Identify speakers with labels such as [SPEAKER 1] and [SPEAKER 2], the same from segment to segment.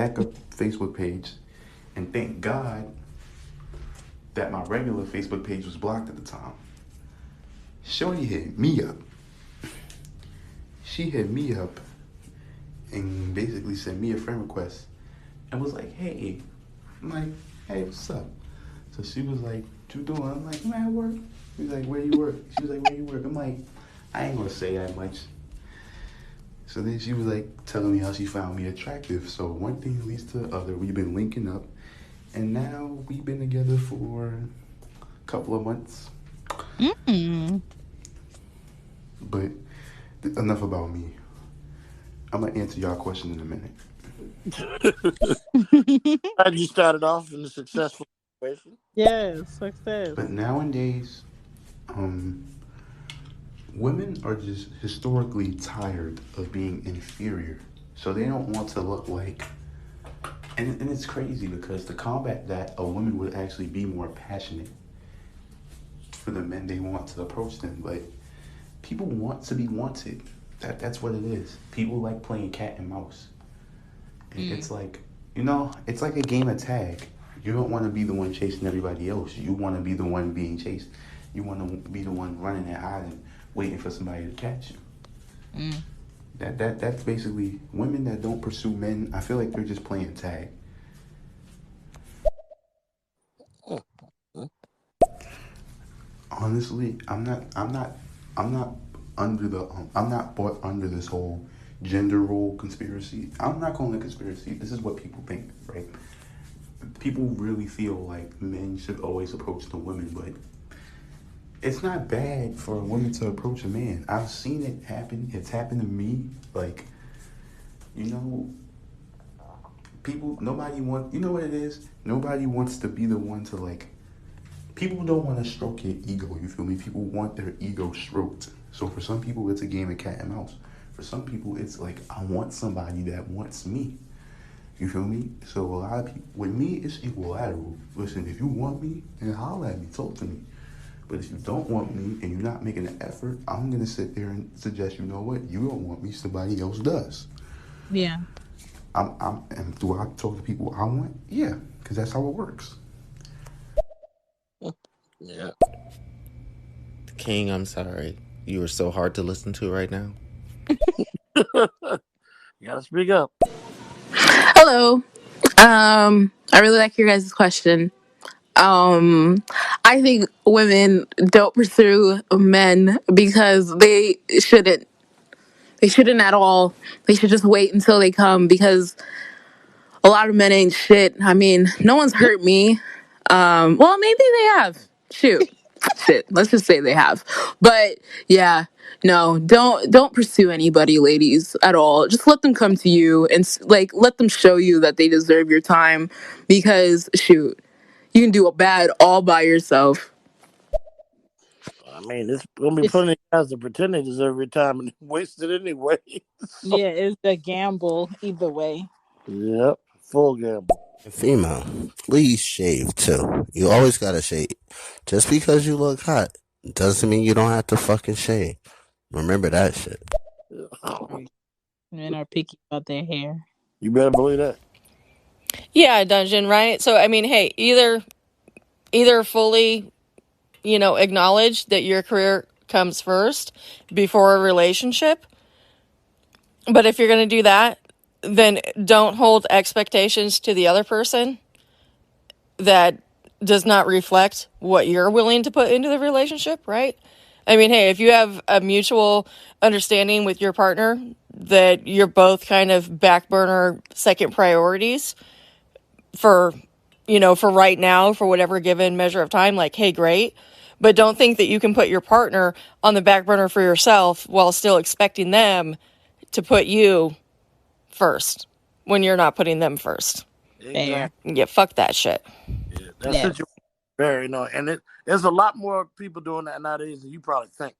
[SPEAKER 1] backup Facebook page, and thank God that my regular Facebook page was blocked at the time. Shorty hit me up. She hit me up and basically sent me a friend request and was like, "Hey," I'm like, "Hey, what's up?" So she was like, "What you doing?" I'm like, "I'm at work." She's like, "Where you work?" She was like, "Where you work?" I'm like, "I ain't gonna say that much." So then she was like telling me how she found me attractive. So one thing leads to the other. We've been linking up, and now we've been together for a couple of months.
[SPEAKER 2] Mm.
[SPEAKER 1] But enough about me. I'm gonna answer y'all question in a minute.
[SPEAKER 3] Glad you started off in a successful situation.
[SPEAKER 2] Yes, success.
[SPEAKER 1] But nowadays, um, women are just historically tired of being inferior. So they don't want to look like, and it's crazy because to combat that, a woman would actually be more passionate for the men they want to approach them. But people want to be wanted. That's what it is. People like playing cat and mouse. And
[SPEAKER 2] Mm.
[SPEAKER 1] it's like, it's like a game of tag. You don't want to be the one chasing everybody else. You want to be the one being chased. You want to be the one running and hiding, waiting for somebody to catch you.
[SPEAKER 2] Mm.
[SPEAKER 1] That's basically women that don't pursue men. I feel like they're just playing tag. Honestly, I'm not under the I'm not bought under this whole gender role conspiracy. I'm not calling it a conspiracy. This is what people think, right? People really feel like men should always approach the women, but it's not bad for a woman to approach a man. I've seen it happen. It's happened to me. Like, you know, people, nobody wants, you know what it is? Nobody wants to be the one to, like, people don't want to stroke your ego. You feel me? People want their ego stroked. So for some people, it's a game of cat and mouse. For some people, it's like, I want somebody that wants me. You feel me? So a lot of people, with me, it's equilateral. Listen, if you want me, then holler at me, talk to me. But if you don't want me and you're not making an effort, I'm gonna sit there and suggest, you know what, you don't want me, somebody else does.
[SPEAKER 2] Yeah.
[SPEAKER 1] And do I talk to people I want? Yeah, because that's how it works.
[SPEAKER 3] Yeah.
[SPEAKER 4] King, I'm sorry. You are so hard to listen to right now.
[SPEAKER 3] You gotta speak up.
[SPEAKER 5] Hello. I really like your guys' question. Um, I think women don't pursue men because they shouldn't. They shouldn't at all. They should just wait until they come because a lot of men ain't shit. I mean, no one's hurt me. Well, maybe they have. Shoot. Shit. Let's just say they have. But yeah, no, don't pursue anybody, ladies, at all. Just let them come to you and like let them show you that they deserve your time because shoot, you can do a bad all by yourself.
[SPEAKER 3] I mean, it's gonna be
[SPEAKER 2] It's
[SPEAKER 3] plenty of guys that pretend they deserve your time and waste it anyway. So,
[SPEAKER 2] yeah, it's a gamble either way.
[SPEAKER 3] yep, full gamble.
[SPEAKER 4] Female, please shave too. You always gotta shave. Just because you look hot doesn't mean you don't have to fucking shave. Remember that shit.
[SPEAKER 2] Right. Men are picky about their hair.
[SPEAKER 3] You better believe that.
[SPEAKER 6] Yeah, dungeon, right? So I mean, hey, either fully, acknowledge that your career comes first before a relationship. But if you're going to do that, then don't hold expectations to the other person that does not reflect what you're willing to put into the relationship, right? I mean, hey, if you have a mutual understanding with your partner that you're both kind of back burner second priorities for, for right now, for whatever given measure of time, like, hey, great. But don't think that you can put your partner on the back burner for yourself while still expecting them to put you first when you're not putting them first.
[SPEAKER 2] Fair.
[SPEAKER 3] Exactly.
[SPEAKER 6] Yeah, fuck that shit.
[SPEAKER 3] Yeah, that
[SPEAKER 2] Yes.
[SPEAKER 3] situation very and there's a lot more people doing that nowadays than you probably think.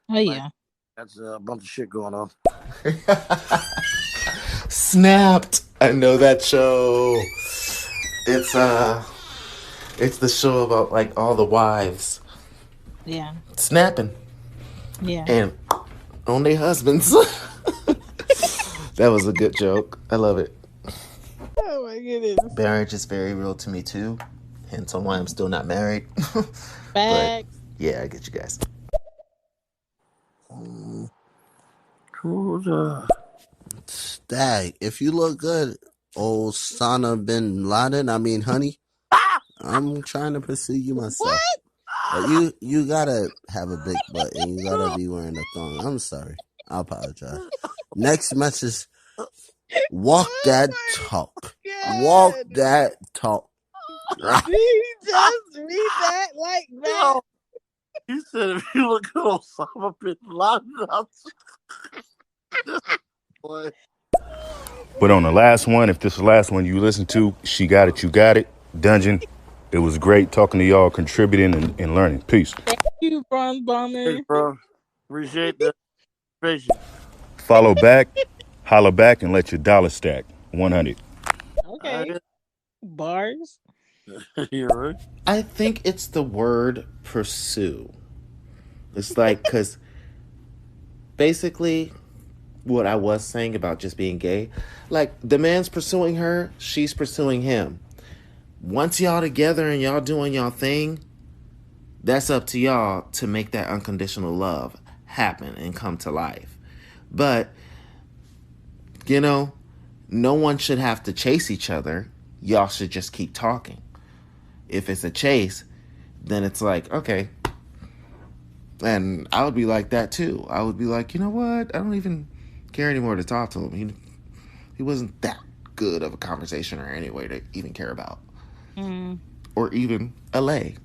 [SPEAKER 2] Oh
[SPEAKER 3] Like
[SPEAKER 2] yeah.
[SPEAKER 3] that's a bunch of shit going on.
[SPEAKER 4] Snapped. I know that show. It's it's the show about like all the wives
[SPEAKER 2] Yeah.
[SPEAKER 4] snapping
[SPEAKER 2] Yeah.
[SPEAKER 4] and on their husbands. That was a good joke. I love it.
[SPEAKER 2] goodness.
[SPEAKER 7] Marriage is very real to me too. Hence on why I'm still not married. But
[SPEAKER 2] Facts.
[SPEAKER 7] yeah, I get you guys.
[SPEAKER 3] Who's
[SPEAKER 4] Stag, if you look good, Osama bin Laden, I mean, honey, I'm trying to pursue you myself. But you gotta have a big butt and you gotta be wearing a thong. I'm sorry. I apologize. Next message. Walk that talk. Walk that talk.
[SPEAKER 2] Did he just read that like that?
[SPEAKER 3] No. He said if you look at Osama bin Laden, boy.
[SPEAKER 1] But on the last one, if this is the last one you listen to, she got it, you got it. Dungeon, it was great talking to y'all, contributing and learning. Peace.
[SPEAKER 2] Thank you, Bronze Bomber.
[SPEAKER 3] Hey, bro. Appreciate the patience.
[SPEAKER 1] Follow back, holla back, and let your dollar stack. 100.
[SPEAKER 2] Okay. Bars.
[SPEAKER 3] You're right.
[SPEAKER 7] I think it's the word pursue. It's like, because basically what I was saying about just being gay, like the man's pursuing her, she's pursuing him. Once y'all together and y'all doing y'all thing, that's up to y'all to make that unconditional love happen and come to life. But, no one should have to chase each other. Y'all should just keep talking. If it's a chase, then it's like, okay. And I would be like that too. I would be like, you know what? I don't even care anymore to talk to him. He wasn't that good of a conversation or any way to even care about. Or even allay.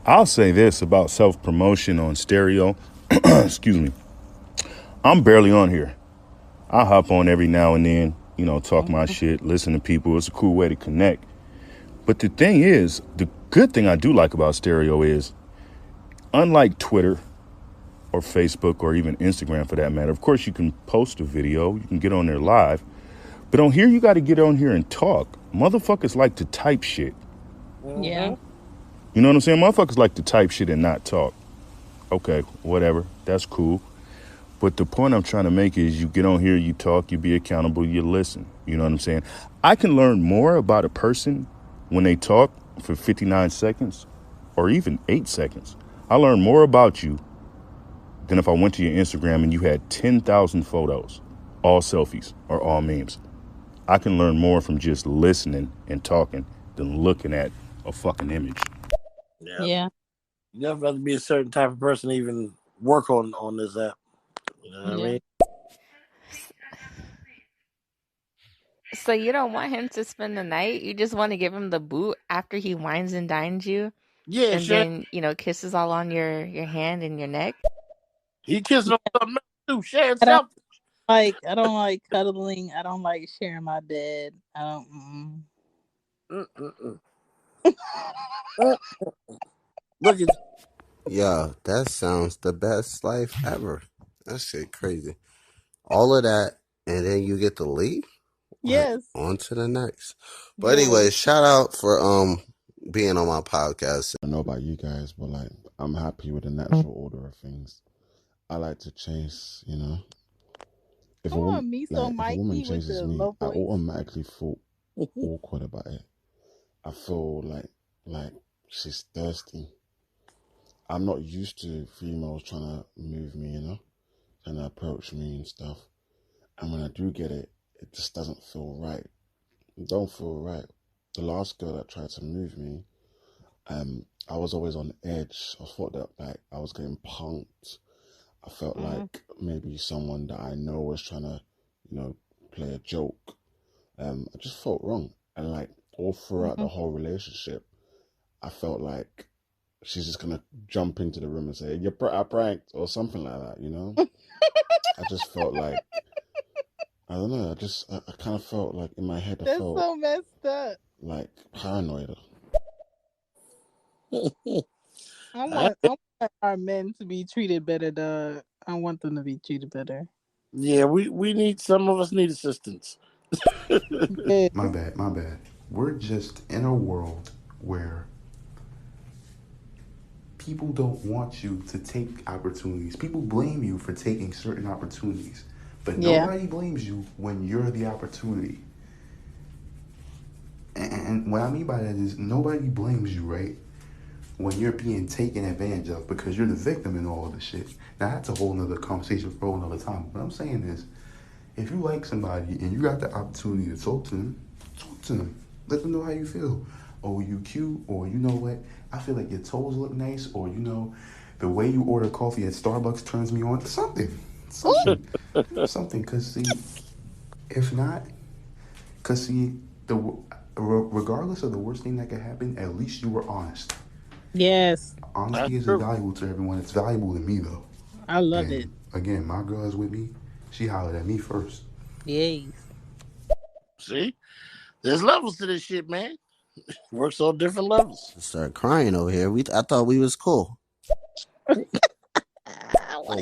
[SPEAKER 1] I'll say this about self-promotion on stereo. Excuse me. I'm barely on here. I hop on every now and then, talk my shit, listen to people. It's a cool way to connect. But the thing is, the good thing I do like about stereo is, unlike Twitter or Facebook or even Instagram for that matter, of course you can post a video, you can get on there live. But on here, you got to get on here and talk. Motherfuckers like to type shit.
[SPEAKER 2] Yeah.
[SPEAKER 1] You know what I'm saying? Motherfuckers like to type shit and not talk. Okay, whatever. That's cool. But the point I'm trying to make is you get on here, you talk, you be accountable, you listen. You know what I'm saying? I can learn more about a person when they talk for 59 seconds or even 8 seconds. I learn more about you than if I went to your Instagram and you had 10,000 photos, all selfies or all memes. I can learn more from just listening and talking than looking at a fucking image.
[SPEAKER 2] Yeah.
[SPEAKER 3] You never have to be a certain type of person to even work on this app. You know what I mean?
[SPEAKER 8] So you don't want him to spend the night? You just want to give him the boot after he wines and dines you?
[SPEAKER 3] Yeah,
[SPEAKER 8] and
[SPEAKER 3] sure.
[SPEAKER 8] then, kisses all on your hand and your neck?
[SPEAKER 3] He kissing on something else too. Share
[SPEAKER 2] I don't
[SPEAKER 3] self.
[SPEAKER 2] I don't like cuddling. I don't like sharing my bed. I don't.
[SPEAKER 3] Look at
[SPEAKER 4] Yo, that sounds the best life ever. That shit crazy. All of that, and then you get to leave?
[SPEAKER 2] Yes.
[SPEAKER 4] On to the next. But anyway, shout out for being on my podcast.
[SPEAKER 9] I don't know about you guys, but I'm happy with the natural order of things. I like to chase, If a woman chases me, I automatically feel awkward about it. I feel like she's thirsty. I'm not used to females trying to move me, trying to approach me and stuff. And when I do get it, it just doesn't feel right. It don't feel right. The last girl that tried to move me, I was always on edge. I thought that I was getting punked. I felt like maybe someone that I know was trying to, play a joke. I just felt wrong. And all throughout the whole relationship, I felt like she's just going to jump into the room and say, I pranked or something like that, I just felt like, I don't know, I kind of felt like in my head, I felt
[SPEAKER 2] so messed up.
[SPEAKER 9] Like paranoid.
[SPEAKER 2] I want our men to be treated better, dog. I want them to be treated better.
[SPEAKER 3] Yeah, we need, some of us need assistance.
[SPEAKER 1] My bad. We're just in a world where people don't want you to take opportunities. People blame you for taking certain opportunities, but nobody blames you when you're the opportunity. And what I mean by that is nobody blames you, right? When you're being taken advantage of because you're the victim in all of this shit. Now that's a whole nother conversation for a whole nother time. What I'm saying is, if you like somebody and you got the opportunity to talk to them. Let them know how you feel. Oh, you cute, or you know what? I feel like your toes look nice, or you know, the way you order coffee at Starbucks turns me on. Something. Cause see, if not, cause see, regardless of the worst thing that could happen, at least you were honest.
[SPEAKER 2] Yes.
[SPEAKER 1] Honesty isn't valuable to everyone. It's valuable to me though.
[SPEAKER 2] I love it.
[SPEAKER 1] Again, my girl is with me. She hollered at me first.
[SPEAKER 2] Yes.
[SPEAKER 3] See, there's levels to this shit, man. Works on different levels.
[SPEAKER 4] Start crying over here. I thought we was cool. So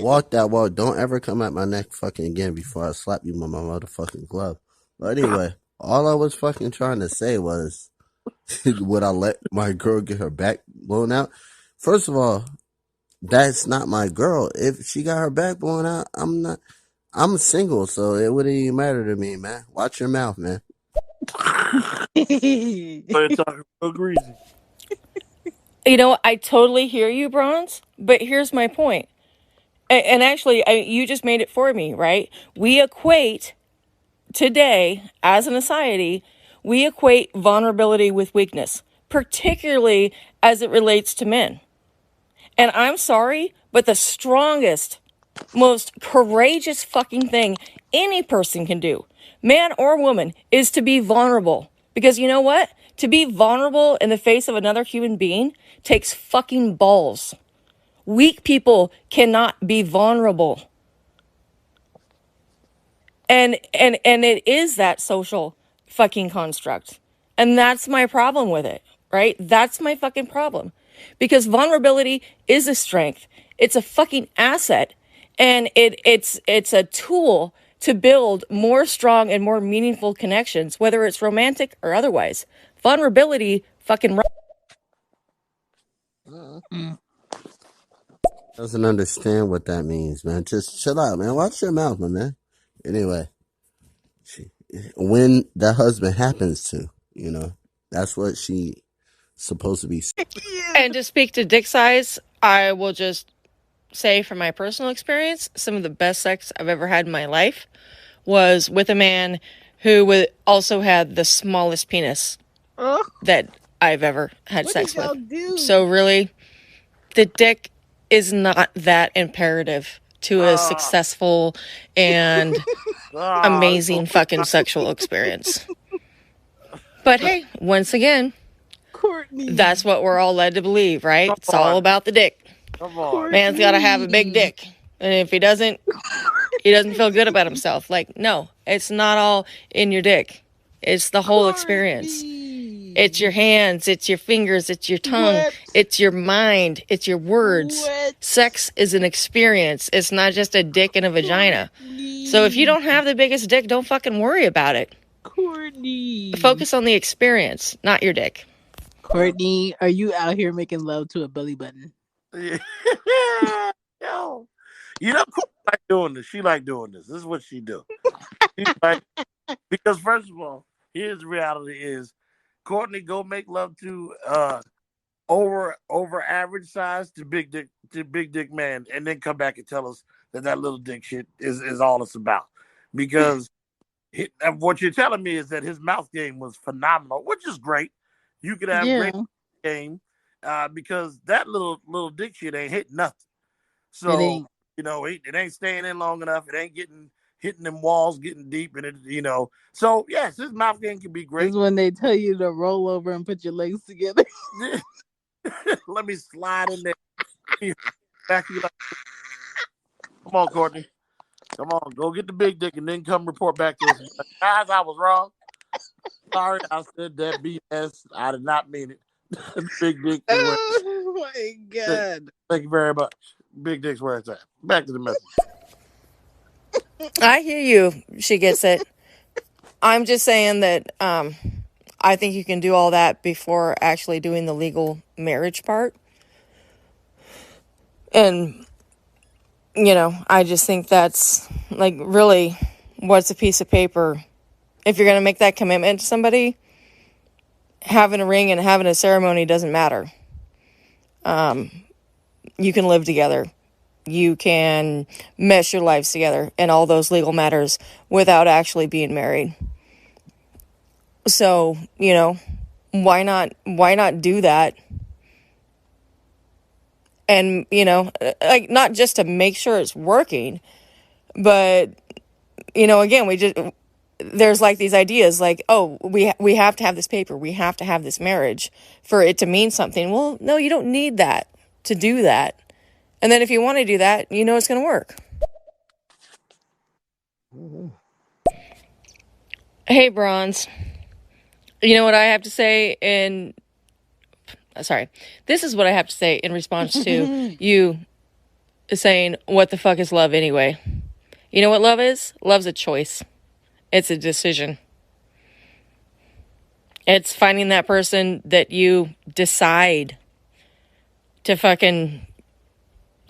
[SPEAKER 4] walk that walk. Don't ever come at my neck fucking again before I slap you with my motherfucking glove. But anyway, all I was fucking trying to say was, would I let my girl get her back blown out? First of all, that's not my girl. If she got her back blown out, I'm single, so it wouldn't even matter to me, man. Watch your mouth, man.
[SPEAKER 3] You're talking real greasy.
[SPEAKER 6] You know, I totally hear you, Bronze, but here's my point. And actually, you just made it for me, right? We equate today, as a society, we equate vulnerability with weakness, particularly as it relates to men. And I'm sorry, but the strongest, most courageous fucking thing any person can do, man or woman, is to be vulnerable. Because you know what? To be vulnerable in the face of another human being takes fucking balls. Weak people cannot be vulnerable. And it is that social fucking construct. And that's my problem with it, right? That's my fucking problem. Because vulnerability is a strength. It's a fucking asset. And it's a tool to build more strong and more meaningful connections, whether it's romantic or otherwise. Vulnerability fucking
[SPEAKER 4] Doesn't understand what that means, man. Just chill out, man. Watch your mouth, my man. Anyway, when the husband happens to, you know, that's what she supposed to be.
[SPEAKER 6] And to speak to dick size, I will just say from my personal experience, some of the best sex I've ever had in my life was with a man who also had the smallest penis that I've ever had sex with. So really, the dick is not that imperative to a successful and amazing fucking sexual experience. But hey, once again,
[SPEAKER 2] Courtney,
[SPEAKER 6] that's what we're all led to believe, right? It's all about the dick.
[SPEAKER 3] Come on.
[SPEAKER 6] Man's got to have a big dick. And if he doesn't feel good about himself. Like, no, it's not all in your dick. It's the whole experience. It's your hands, it's your fingers, it's your tongue, it's your mind, it's your words. Sex is an experience. It's not just a dick and a vagina. So if you don't have the biggest dick, don't fucking worry about it.
[SPEAKER 2] Courtney.
[SPEAKER 6] Focus on the experience, not your dick.
[SPEAKER 2] Courtney, are you out here making love to a belly button?
[SPEAKER 3] Yo. You know, Courtney like doing this. She like doing this. This is what she do. Because first of all, here's the reality is Courtney go make love to over average size to big dick man, and then come back and tell us that little dick shit is all it's about. Because what you're telling me is that his mouth game was phenomenal, which is great. You could have great game because that little dick shit ain't hitting nothing. So you know it ain't staying in long enough. It ain't hitting them walls, getting deep in it, you know. So yes, his mouth game can be great.
[SPEAKER 2] This is when they tell you to roll over and put your legs together.
[SPEAKER 3] Let me slide in there. Back you like, come on, Courtney. Come on, go get the big dick and then come report back to us. Guys, I was wrong. Sorry, I said that BS. I did not mean it. Big dick.
[SPEAKER 2] Oh my God.
[SPEAKER 3] Thank you very much. Big dick's where it's at. Back to the message.
[SPEAKER 6] I hear you. She gets it. I'm just saying that I think you can do all that before actually doing the legal marriage part. And, I just think that's, like, really, what's a piece of paper? If you're going to make that commitment to somebody, having a ring and having a ceremony doesn't matter. You can live together. You can mesh your lives together and all those legal matters without actually being married. So, why not do that? And, like, not just to make sure it's working, but, again, there's like these ideas like, oh, we have to have this paper. We have to have this marriage for it to mean something. Well, no, you don't need that to do that. And then if you want to do that, it's going to work. Hey, Bronze. You know what I have to say this is what I have to say in response to you saying, what the fuck is love anyway? You know what love is? Love's a choice. It's a decision. It's finding that person that you decide to fucking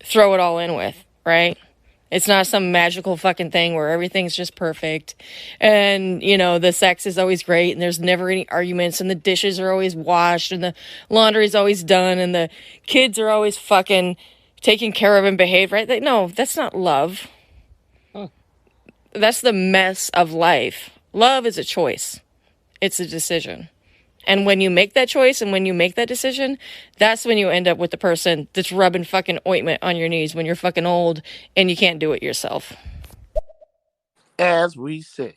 [SPEAKER 6] throw it all in with, right? It's not some magical fucking thing where everything's just perfect and, the sex is always great and there's never any arguments and the dishes are always washed and the laundry's always done and the kids are always fucking taken care of and behaved, right? No, that's not love. That's the mess of life. Love is a choice. It's a decision. And when you make that choice and when you make that decision, that's when you end up with the person that's rubbing fucking ointment on your knees when you're fucking old and you can't do it yourself.
[SPEAKER 3] As we say.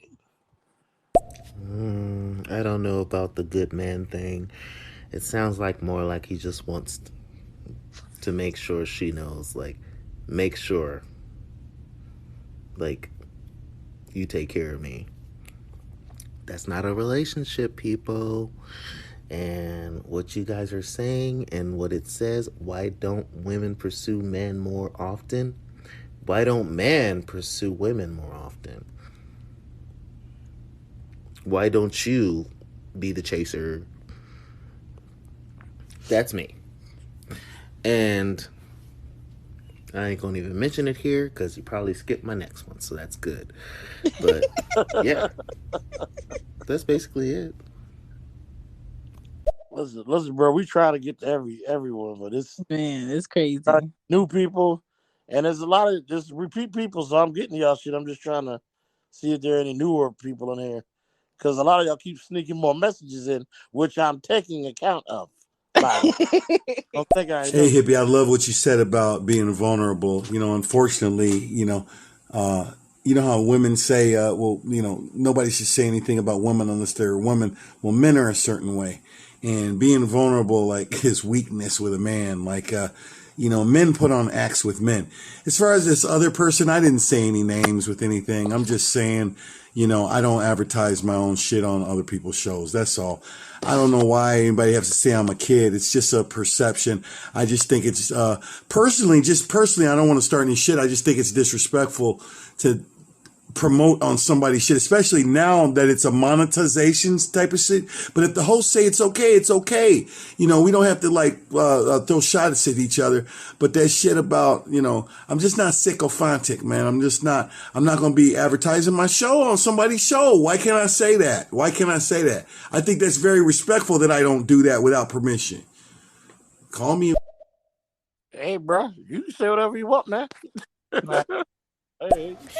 [SPEAKER 7] I don't know about the good man thing. It sounds like more like he just wants to make sure she knows, like, make sure, like, you take care of me. That's not a relationship, people. And what you guys are saying and what it says, why don't women pursue men more often? Why don't men pursue women more often? Why don't you be the chaser? That's me. And I ain't gonna even mention it here because you probably skipped my next one, so that's good. But yeah, that's basically it.
[SPEAKER 3] Listen, bro. We try to get to everyone, but
[SPEAKER 2] it's crazy.
[SPEAKER 3] New people, and there's a lot of just repeat people. So I'm getting y'all shit. I'm just trying to see if there are any newer people in here, because a lot of y'all keep sneaking more messages in, which I'm taking account of. Hey,
[SPEAKER 10] Hippie, I love what you said about being vulnerable. Unfortunately, how women say, nobody should say anything about women unless they're a woman. Well, men are a certain way. And being vulnerable, like, is weakness with a man. Like, men put on acts with men. As far as this other person, I didn't say any names with anything. I'm just saying, I don't advertise my own shit on other people's shows. That's all. I don't know why anybody has to say I'm a kid. It's just a perception. I just think it's, personally, I don't want to start any shit. I just think it's disrespectful to promote on somebody's shit, especially now that it's a monetization type of shit. But if the hosts say it's okay, it's okay. We don't have to throw shots at each other. But that shit about, I'm just not sycophantic, man. I'm not going to be advertising my show on somebody's show. Why can't I say that? I think that's very respectful that I don't do that without permission. Call me.
[SPEAKER 3] Hey, bro, you can say whatever you want, man.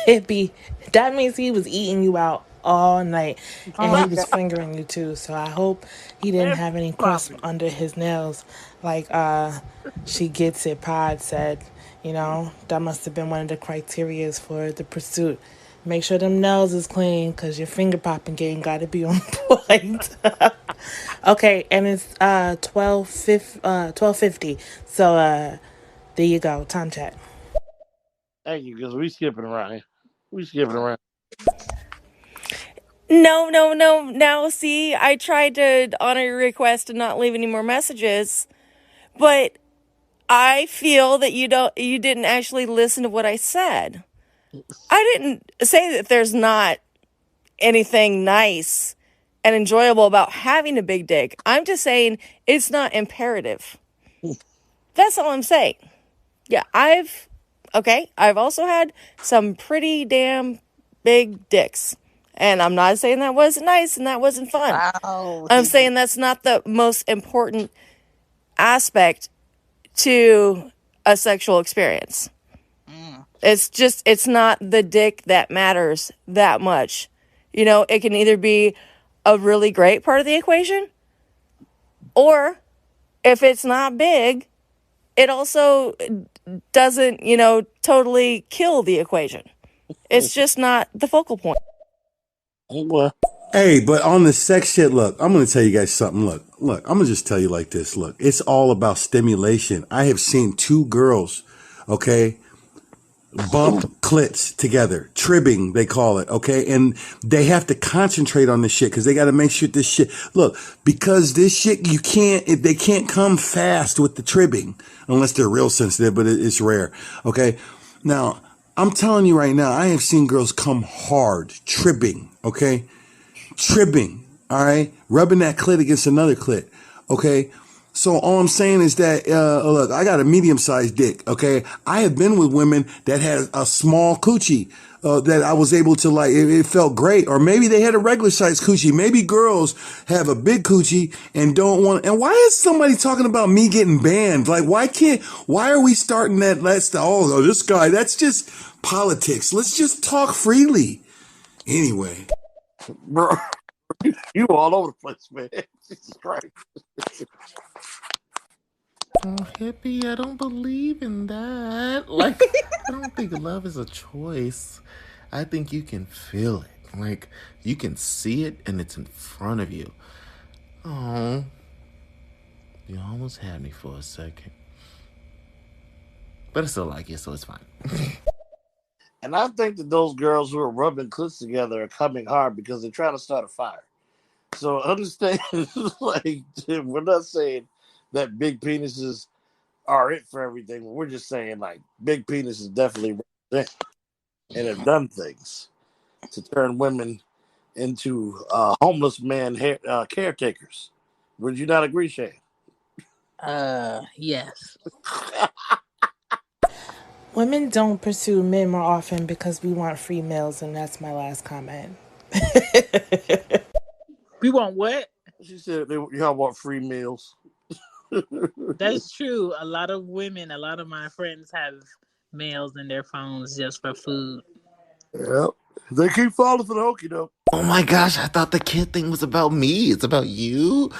[SPEAKER 11] Hippie, that means he was eating you out all night and he was fingering you too. So I hope he didn't have any crust under his nails like She Gets It Pod said. That must have been one of the criterias for the pursuit. Make sure them nails is clean because your finger popping game got to be on point. Okay, and it's 12:50. So there you go. Time chat.
[SPEAKER 3] Thank you, because we skipping around here.
[SPEAKER 6] No. Now, see, I tried to honor your request and not leave any more messages, but I feel that you didn't actually listen to what I said. I didn't say that there's not anything nice and enjoyable about having a big dick. I'm just saying it's not imperative. That's all I'm saying. Yeah, I've also had some pretty damn big dicks. And I'm not saying that wasn't nice and that wasn't fun.
[SPEAKER 2] Wow.
[SPEAKER 6] I'm saying that's not the most important aspect to a sexual experience. It's not the dick that matters that much. You know, it can either be a really great part of the equation, or if it's not big, it also doesn't, totally kill the equation. It's just not the focal point.
[SPEAKER 10] Hey, but on the sex shit, look, I'm going to tell you guys something. Look, I'm going to just tell you like this. Look, it's all about stimulation. I have seen two girls, okay, bump clits together, tribbing, they call it, okay? And they have to concentrate on this shit because they got to make sure this shit, look, because this shit, they can't come fast with the tribbing unless they're real sensitive, but it's rare, okay? Now, I'm telling you right now, I have seen girls come hard, tribbing, okay? Tribbing, all right? Rubbing that clit against another clit, okay? So all I'm saying is that, look, I got a medium-sized dick, okay? I have been with women that had a small coochie, that I was able to like, it felt great. Or maybe they had a regular-sized coochie. Maybe girls have a big coochie and don't want, and why is somebody talking about me getting banned? Like, why are we starting that, this guy, that's just politics. Let's just talk freely. Anyway.
[SPEAKER 3] Bro, you all over the place, man. Jesus Christ.
[SPEAKER 7] Oh, hippie, I don't believe in that. Like, I don't think love is a choice. I think you can feel it. Like, you can see it and it's in front of you. Oh, you almost had me for a second. But I still like you, so it's fine.
[SPEAKER 3] And I think that those girls who are rubbing clits together are coming hard because they're trying to start a fire. So understand, like, we're not saying that big penises are it for everything. We're just saying, like, big penises definitely represent and have done things to turn women into homeless man caretakers. Would you not agree, Shane?
[SPEAKER 2] Yes.
[SPEAKER 11] Women don't pursue men more often because we want free meals, and that's my last comment.
[SPEAKER 2] We want what?
[SPEAKER 3] She said y'all want free meals.
[SPEAKER 2] That's true. A lot of my friends have males in their phones just for food.
[SPEAKER 3] Yep. They keep falling for the hokey doke.
[SPEAKER 7] Oh my gosh, I thought the kid thing was about me. It's about you?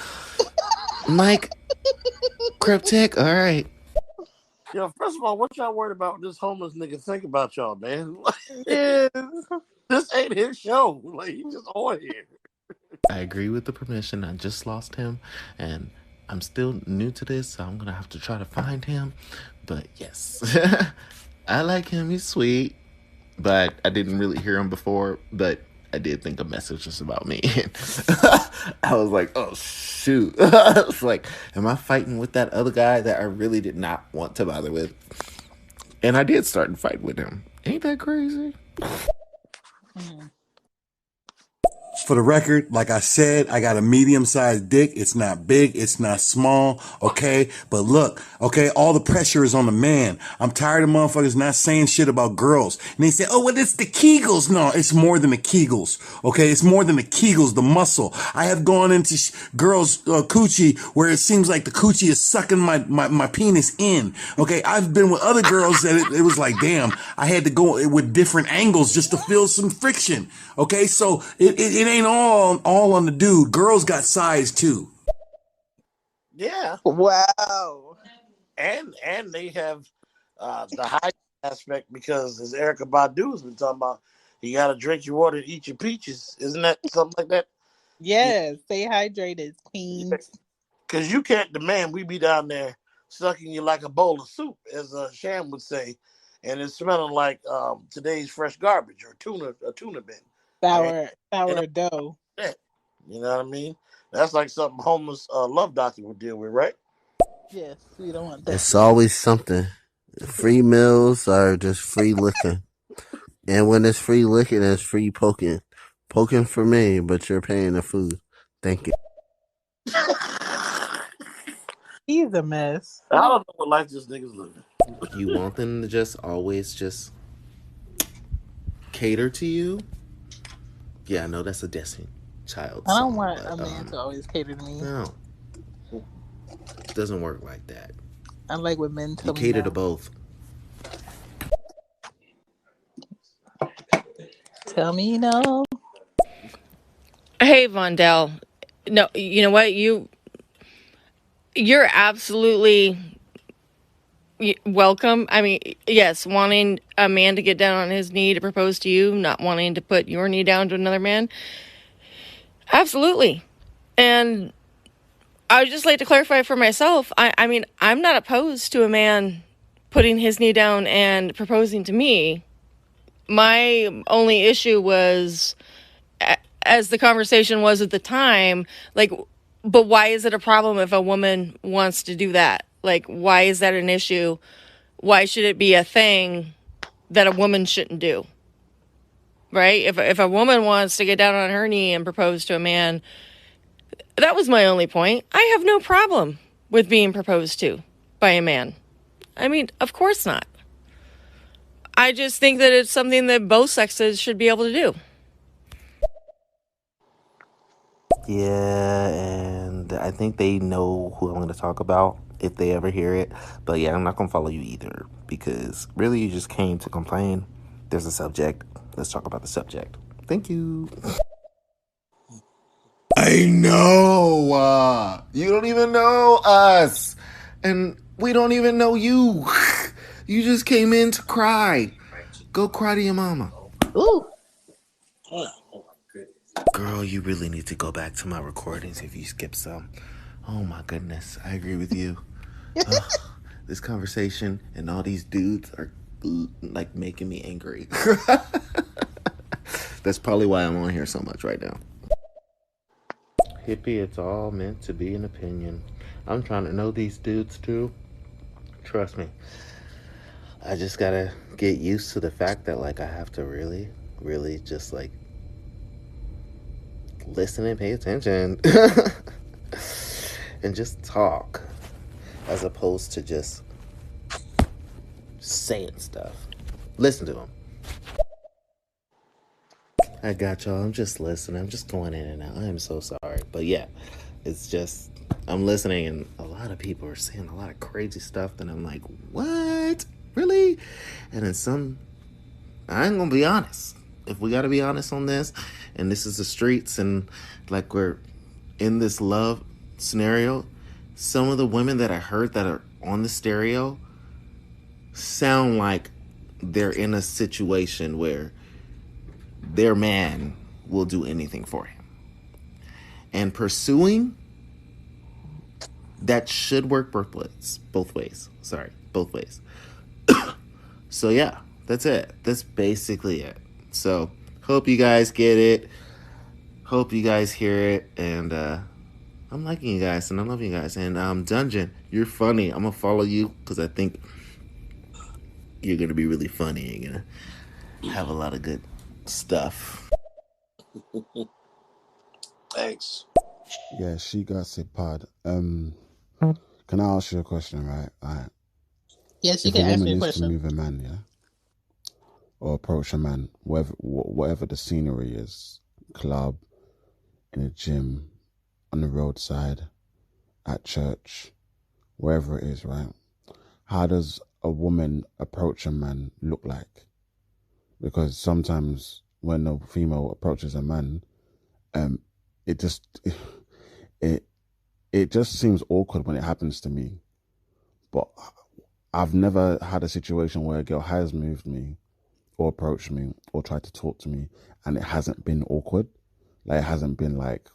[SPEAKER 7] Mike, Cryptic, all right.
[SPEAKER 3] Yo, first of all, what y'all worried about this homeless nigga think about y'all, man?
[SPEAKER 2] Yes.
[SPEAKER 3] This ain't his show. Like, he's just on here.
[SPEAKER 7] I agree with the permission. I just lost him, and I'm still new to this, so I'm gonna have to try to find him. But yes, I like him. He's sweet, but I didn't really hear him before. But I did think a message was about me. I was like, oh shoot. I was like, am I fighting with that other guy that I really did not want to bother with? And I did start to fight with him. Ain't that crazy?
[SPEAKER 10] For the record, like I said, I got a medium-sized dick. It's not big. It's not small. Okay. But look, okay, all the pressure is on the man. I'm tired of motherfuckers not saying shit about girls. And they say, oh, well, it's the Kegels. No, it's more than the Kegels. Okay. It's more than the Kegels, the muscle. I have gone into girls' coochie where it seems like the coochie is sucking my penis in. Okay. I've been with other girls that it was like, damn, I had to go with different angles just to feel some friction. Okay. So it ain't all on the dude. Girls got size too.
[SPEAKER 3] Yeah.
[SPEAKER 2] Wow.
[SPEAKER 3] And they have the high aspect because, as Erykah Badu has been talking about, you got to drink your water and eat your peaches. Isn't that something like that?
[SPEAKER 2] Yes. Stay hydrated, queens.
[SPEAKER 3] Because you can't demand we be down there sucking you like a bowl of soup, as Sham would say, and it's smelling like today's fresh garbage or a tuna bin.
[SPEAKER 2] Sour dough.
[SPEAKER 3] You know what I mean? That's like something homeless love doctor would deal with, right?
[SPEAKER 2] Yes, we don't want that.
[SPEAKER 4] It's always something. Free meals are just free licking. And when it's free licking, it's free poking. Poking for me, but you're paying the food. Thank you.
[SPEAKER 2] He's a mess.
[SPEAKER 3] I don't know what life this nigga's living.
[SPEAKER 7] You want them to just always just cater to you? Yeah, I know that's a Destiny Child
[SPEAKER 2] I don't
[SPEAKER 7] song,
[SPEAKER 2] want
[SPEAKER 7] but
[SPEAKER 2] a man to always cater to me.
[SPEAKER 7] no, it doesn't work like that.
[SPEAKER 2] I like when men tell
[SPEAKER 7] You
[SPEAKER 2] me
[SPEAKER 7] cater
[SPEAKER 2] no.
[SPEAKER 7] to both.
[SPEAKER 2] Tell me no.
[SPEAKER 6] Hey, Vondell. No, you know what? You're absolutely welcome. I mean, yes, wanting a man to get down on his knee to propose to you, not wanting to put your knee down to another man. Absolutely. And I would just like to clarify for myself, I mean, I'm not opposed to a man putting his knee down and proposing to me. My only issue was, as the conversation was at the time, like, but why is it a problem if a woman wants to do that? Like, why is that an issue? Why should it be a thing that a woman shouldn't do? Right? If a woman wants to get down on her knee and propose to a man, that was my only point. I have no problem with being proposed to by a man. I mean, of course not. I just think that it's something that both sexes should be able to do.
[SPEAKER 7] Yeah, and I think they know who I'm going to talk about if they ever hear it. But yeah, I'm not going to follow you either because really you just came to complain. There's a subject. Let's talk about the subject. Thank you. I know. You don't even know us. And we don't even know you. You just came in to cry. Go cry to your mama.
[SPEAKER 2] Ooh.
[SPEAKER 7] Girl, you really need to go back to my recordings if you skip some. Oh my goodness, I agree with you. This conversation and all these dudes are like making me angry. That's probably why I'm on here so much right now. Hippie, it's all meant to be an opinion. I'm trying to know these dudes too. Trust me. I just gotta get used to the fact that like I have to really, really just like listen and pay attention and just talk as opposed to just saying stuff. Listen to them. I got y'all. I'm just listening. I'm just going in and out. I am so sorry. But yeah, it's just, I'm listening and a lot of people are saying a lot of crazy stuff that I'm like, what? Really? And then some, I ain't gonna be honest. If we gotta be honest on this, and this is the streets and like we're in this love scenario, some of the women that I heard that are on the stereo sound like they're in a situation where their man will do anything for him. And pursuing, that should work both ways. So yeah, that's it. That's basically it. So hope you guys get it. Hope you guys hear it. And I'm liking you guys and I love you guys. And Dungeon, you're funny. I'm gonna follow you because I think you're gonna be really funny. You're gonna have a lot of good stuff.
[SPEAKER 3] Thanks.
[SPEAKER 9] Yeah, she gossip pod. Can I ask you a question, right?
[SPEAKER 2] Yes, you can ask me a question.
[SPEAKER 9] If a woman is to move a man, yeah, or approach a man, whatever the scenery is, club, in a gym, on the roadside, at church, wherever it is, right? How does a woman approach a man look like? Because sometimes when a female approaches a man, it just seems awkward when it happens to me. But I've never had a situation where a girl has moved me or approached me or tried to talk to me and it hasn't been awkward. Like it hasn't been like,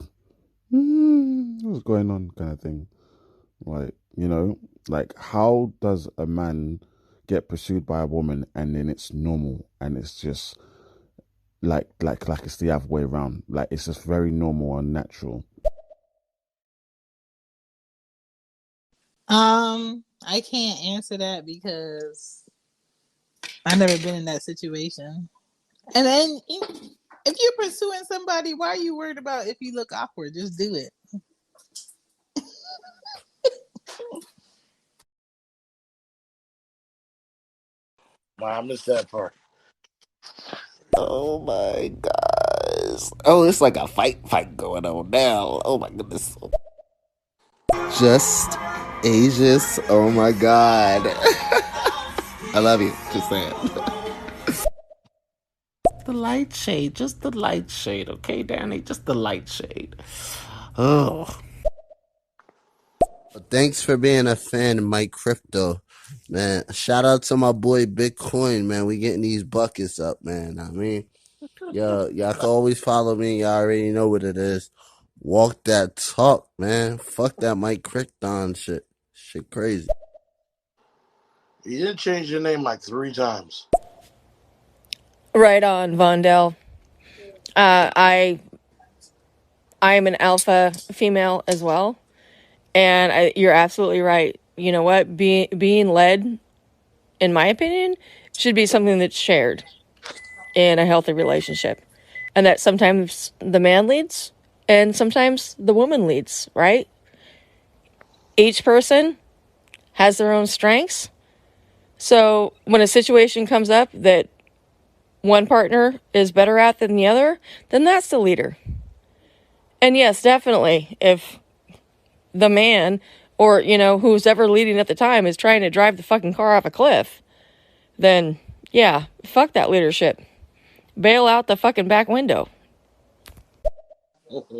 [SPEAKER 9] what's going on kind of thing. Like, you know, like how does a man get pursued by a woman and then it's normal and it's just like it's the other way around. Like it's just very normal and natural.
[SPEAKER 2] I can't answer that because I've never been in that situation. And then if you're pursuing somebody, why are you worried about if you look awkward? Just do it.
[SPEAKER 3] Wow, I missed that part.
[SPEAKER 7] Oh my gosh. Oh, it's like a fight going on now. Oh my goodness. Just Aegis. Oh my god. I love you. Just saying. The light shade. Just the light shade, okay, Danny? Just the light shade. Oh. Thanks for being a fan of Mike Crypto. Man, shout out to my boy Bitcoin, man. We getting these buckets up, man. I mean, y'all can always follow me. Y'all already know what it is. Walk that talk, man. Fuck that Mike Crichton shit. Shit crazy.
[SPEAKER 3] You didn't change your name like 3 times.
[SPEAKER 6] Right on, Vondell. I am an alpha female as well, and you're absolutely right. You know what? Being led, in my opinion, should be something that's shared in a healthy relationship, and that sometimes the man leads and sometimes the woman leads. Right? Each person has their own strengths. So when a situation comes up that one partner is better at than the other, then that's the leader. And yes, definitely, if the man or, who's ever leading at the time is trying to drive the fucking car off a cliff, then, yeah, fuck that leadership. Bail out the fucking back window.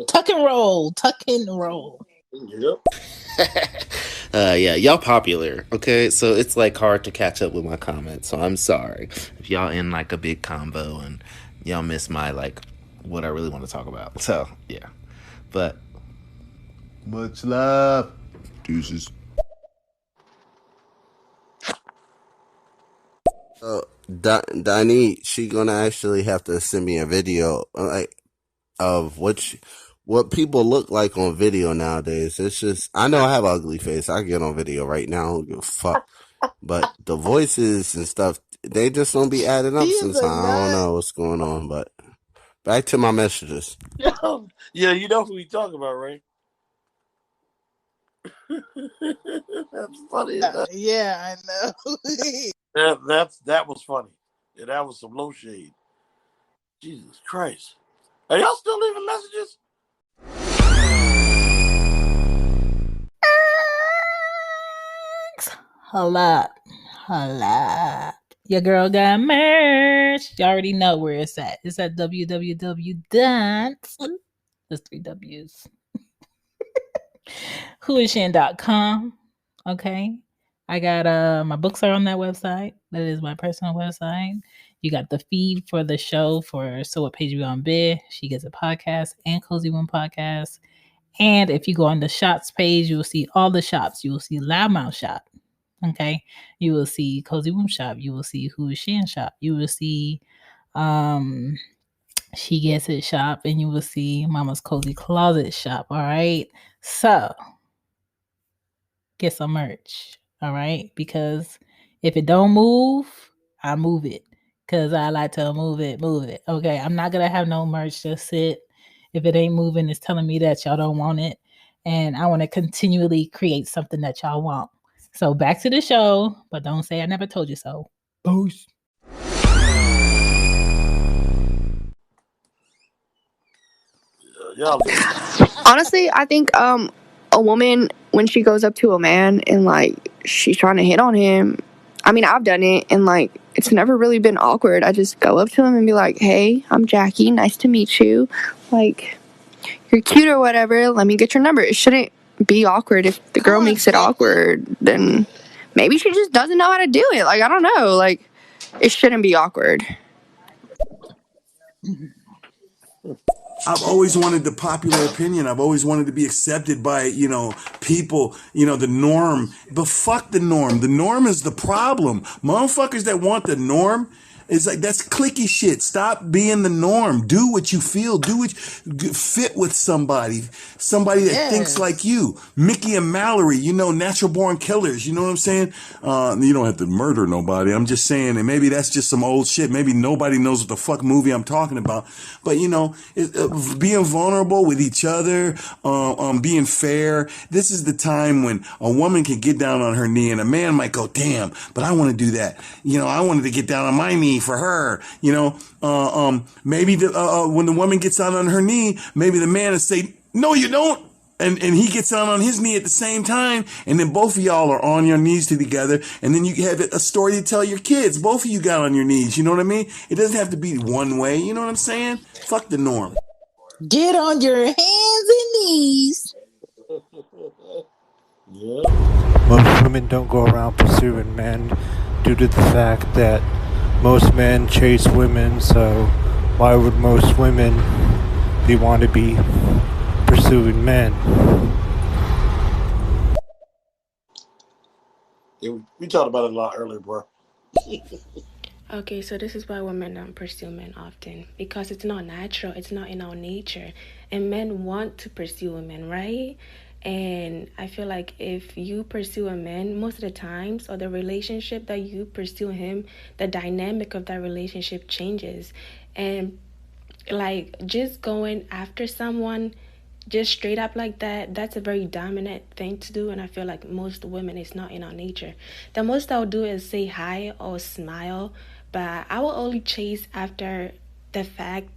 [SPEAKER 2] Tuck and roll. Tuck and roll.
[SPEAKER 3] Yep.
[SPEAKER 7] Yeah, y'all popular, okay? So it's like hard to catch up with my comments. So I'm sorry if y'all in like a big combo and y'all miss my like what I really want to talk about. So yeah, but much love, deuces. Donnie, she gonna actually have to send me a video like of what people look like on video nowadays. It's just, I know I have an ugly face. I get on video right now. I don't give a fuck. But the voices and stuff, they just don't be adding up sometimes. I don't know what's going on. But back to my messages.
[SPEAKER 3] Yeah, you know who we talking about, right? That's funny.
[SPEAKER 2] Yeah, I know.
[SPEAKER 3] that was funny. Yeah, that was some low shade. Jesus Christ. Are y'all still leaving messages?
[SPEAKER 2] Holla. Your girl got merch. You already know where it's at. It's at www. There's 3 W's. whoisshan.com. Okay. I got my books are on that website. That is my personal website. You got the feed for the show for So What Page We On Bid. She gets a podcast and Cozy Womb podcast. And if you go on the shops page, you will see all the shops. You will see Loudmouth Shop. Okay. You will see Cozy Womb Shop. You will see Who Is Shan Shop. You will see She Gets It Shop. And you will see Mama's Cozy Closet Shop. All right. So get some merch. All right. Because if it don't move, I move it. Because I like to move it. Okay. I'm not going to have no merch just sit. If it ain't moving, it's telling me that y'all don't want it. And I want to continually create something that y'all want. So back to the show, but don't say I never told you so. Boost.
[SPEAKER 12] Honestly, I think a woman, when she goes up to a man and like she's trying to hit on him, I mean, I've done it and like it's never really been awkward. I just go up to him and be like, hey, I'm Jackie, nice to meet you, like you're cute or whatever, let me get your number. It shouldn't be awkward. If the girl makes it awkward, then maybe she just doesn't know how to do it. Like, I don't know, like it shouldn't be awkward.
[SPEAKER 10] I've always wanted the popular opinion. I've always wanted to be accepted by, people, the norm. But fuck the norm. The norm is the problem. Motherfuckers that want the norm, It's like, that's cliquey shit. Stop being the norm. Do what you feel. Do what fit with somebody that thinks like you. Mickey and Mallory, natural born killers. You know what I'm saying? You don't have to murder nobody. I'm just saying, and maybe that's just some old shit. Maybe nobody knows what the fuck movie I'm talking about. But being vulnerable with each other, being fair. This is the time when a woman can get down on her knee and a man might go, damn, but I want to do that. I wanted to get down on my knee for her. Maybe when the woman gets down on her knee, maybe the man will say, no, you don't. And he gets down on his knee at the same time. And then both of y'all are on your knees together. And then you have a story to tell your kids. Both of you got on your knees. You know what I mean? It doesn't have to be one way. You know what I'm saying? Fuck the norm.
[SPEAKER 13] Get on your hands and knees.
[SPEAKER 14] Most women don't go around pursuing men due to the fact that most men chase women, so why would most women want to be pursuing men?
[SPEAKER 3] Yeah, we talked about it a lot earlier, bro.
[SPEAKER 15] Okay, so this is why women don't pursue men often, because it's not natural, it's not in our nature, and men want to pursue women, right? And I feel like if you pursue a man, most of the times, or the relationship that you pursue him, the dynamic of that relationship changes. And like just going after someone just straight up like that, that's a very dominant thing to do. And I feel like most women, it's not in our nature. The most I'll do is say hi or smile, but I will only chase after the fact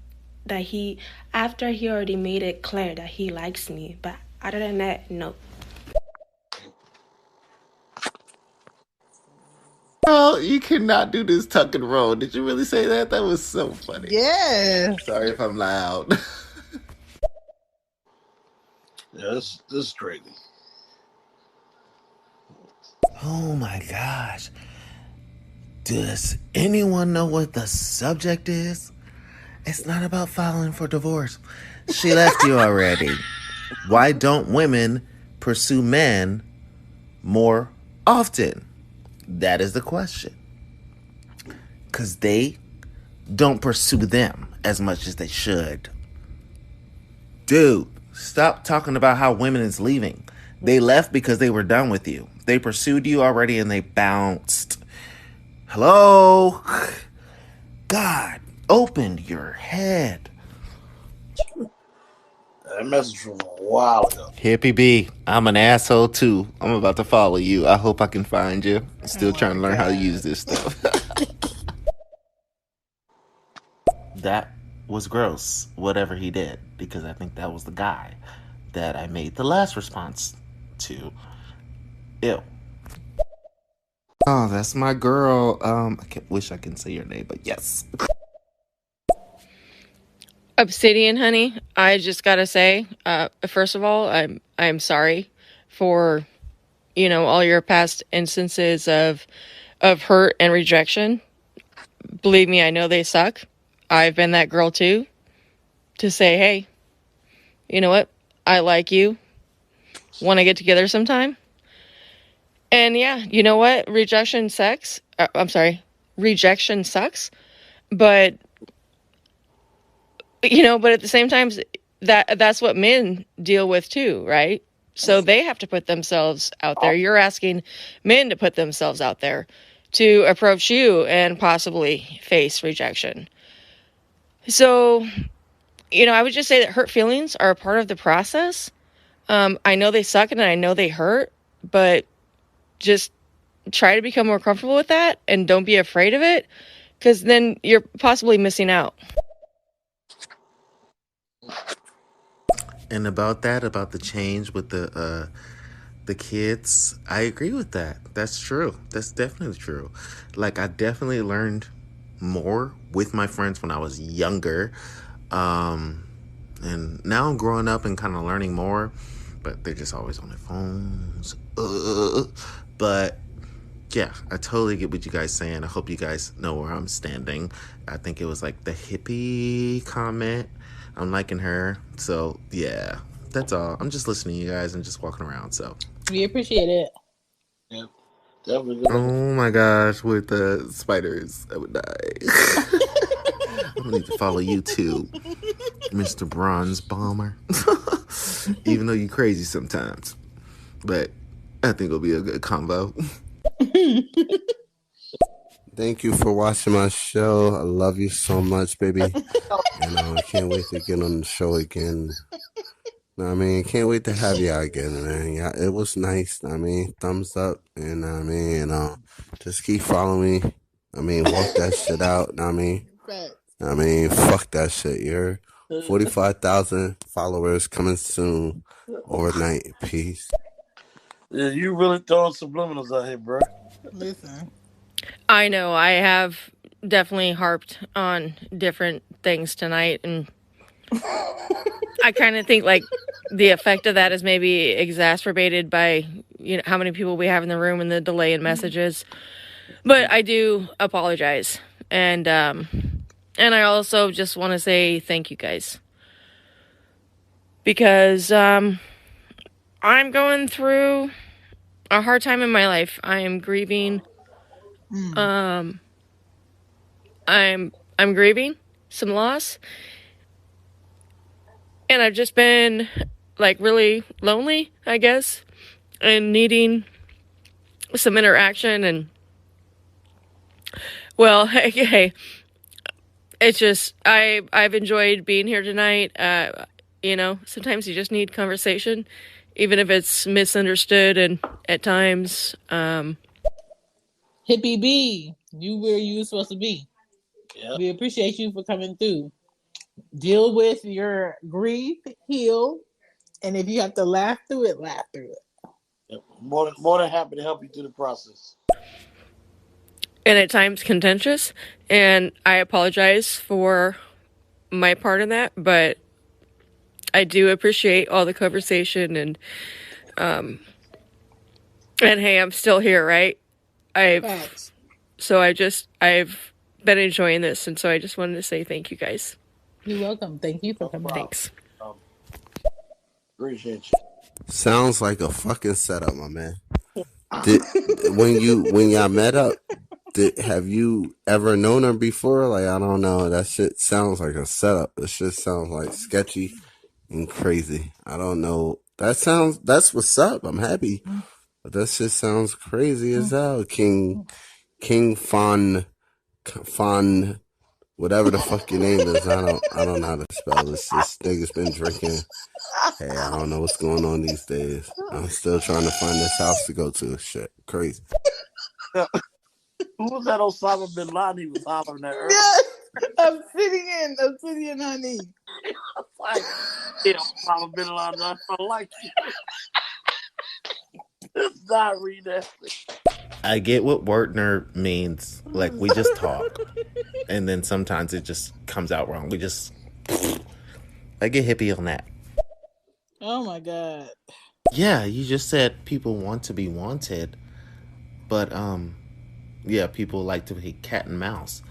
[SPEAKER 15] that after he already made it clear that he likes me. But other than that, no.
[SPEAKER 7] Oh, you cannot do this tuck and roll. Did you really say that? That was so funny.
[SPEAKER 13] Yeah.
[SPEAKER 7] Sorry if I'm loud.
[SPEAKER 3] Yeah, this is crazy.
[SPEAKER 7] Oh my gosh. Does anyone know what the subject is? It's not about filing for divorce. She left you already. Why don't women pursue men more often? That is the question. Because they don't pursue them as much as they should. Dude, stop talking about how women is leaving. They left because they were done with you. They pursued you already and they bounced. Hello? God, open your head.
[SPEAKER 3] That message from a while ago.
[SPEAKER 7] Hippie B, I'm an asshole too. I'm about to follow you. I hope I can find you. I'm still trying to learn how to use this stuff. That was gross, whatever he did, because I think that was the guy that I made the last response to. Ew. Oh, that's my girl. I wish I can say your name, but yes.
[SPEAKER 6] Obsidian, honey, I just gotta say, first of all, I'm sorry for, all your past instances of hurt and rejection. Believe me, I know they suck. I've been that girl too, to say, hey, you know what? I like you. Want to get together sometime? And yeah, you know what? Rejection sucks. But but at the same time, that's what men deal with too, right? So they have to put themselves out there. You're asking men to put themselves out there to approach you and possibly face rejection. So, I would just say that hurt feelings are a part of the process. I know they suck and I know they hurt, but just try to become more comfortable with that and don't be afraid of it, because then you're possibly missing out.
[SPEAKER 7] And about the change with the kids, I agree with that. That's true. That's definitely true. Like, I definitely learned more with my friends when I was younger. And now I'm growing up and kind of learning more, but they're just always on their phones. But yeah, I totally get what you guys saying. I hope you guys know where I'm standing. I think it was like the hippie comment. I'm liking her. So yeah, that's all. I'm just listening to you guys and just walking around. So
[SPEAKER 13] we appreciate it.
[SPEAKER 3] Yeah.
[SPEAKER 7] Oh my gosh, with the spiders, I would die. I'm gonna need to follow you too, Mr. Bronze Bomber. Even though you crazy sometimes, but I think it'll be a good combo.
[SPEAKER 4] Thank you for watching my show. I love you so much, baby. And I can't wait to get on the show again. I mean, can't wait to have y'all again, man. Yeah, it was nice. I mean, thumbs up, and I mean, just keep following me. I mean, walk that shit out. I mean, fuck that shit. You're 45,000 followers coming soon, overnight. Peace.
[SPEAKER 3] Yeah, you really throwing subliminals out here, bro.
[SPEAKER 2] Listen.
[SPEAKER 6] I know I have definitely harped on different things tonight, and I kind of think like the effect of that is maybe exacerbated by how many people we have in the room and the delay in messages. But I do apologize, and I also just want to say thank you guys, because I'm going through a hard time in my life. I am grieving. I'm grieving some loss, and I've just been like really lonely, I guess, and needing some interaction. And well, hey, it's just I've enjoyed being here tonight. Sometimes you just need conversation, even if it's misunderstood and at times.
[SPEAKER 2] Hippie B, you where you were supposed to be. Yep. We appreciate you for coming through. Deal with your grief, heal, and if you have to laugh through it, laugh through it.
[SPEAKER 3] Yep. More than happy to help you through the process.
[SPEAKER 6] And at times contentious, and I apologize for my part in that, but I do appreciate all the conversation, and hey, I'm still here, right? I've been enjoying this, and so I just wanted to say thank you guys.
[SPEAKER 2] You're welcome. Thank you for coming.
[SPEAKER 6] Thanks.
[SPEAKER 3] Appreciate you.
[SPEAKER 4] Sounds like a fucking setup, my man. When y'all met up, have you ever known her before? Like, I don't know. That shit sounds like a setup. That shit sounds like sketchy and crazy. I don't know. That's what's up. I'm happy. But that shit sounds crazy as hell. King Fon, whatever the fuck your name is. I don't know how to spell this. This nigga's been drinking. Hey, I don't know what's going on these days. I'm still trying to find this house to go to. Shit, crazy.
[SPEAKER 3] Who was that Osama bin Laden he was hollering at earlier?
[SPEAKER 2] Yes, Obsidian, honey.
[SPEAKER 3] Like, yeah, Osama bin Laden, I don't like you. It's not read that.
[SPEAKER 7] I get what Wertner means. Like, we just talk, and then sometimes it just comes out wrong. I get hippie on that.
[SPEAKER 2] Oh my god.
[SPEAKER 7] Yeah, you just said people want to be wanted, but yeah, people like to be cat and mouse.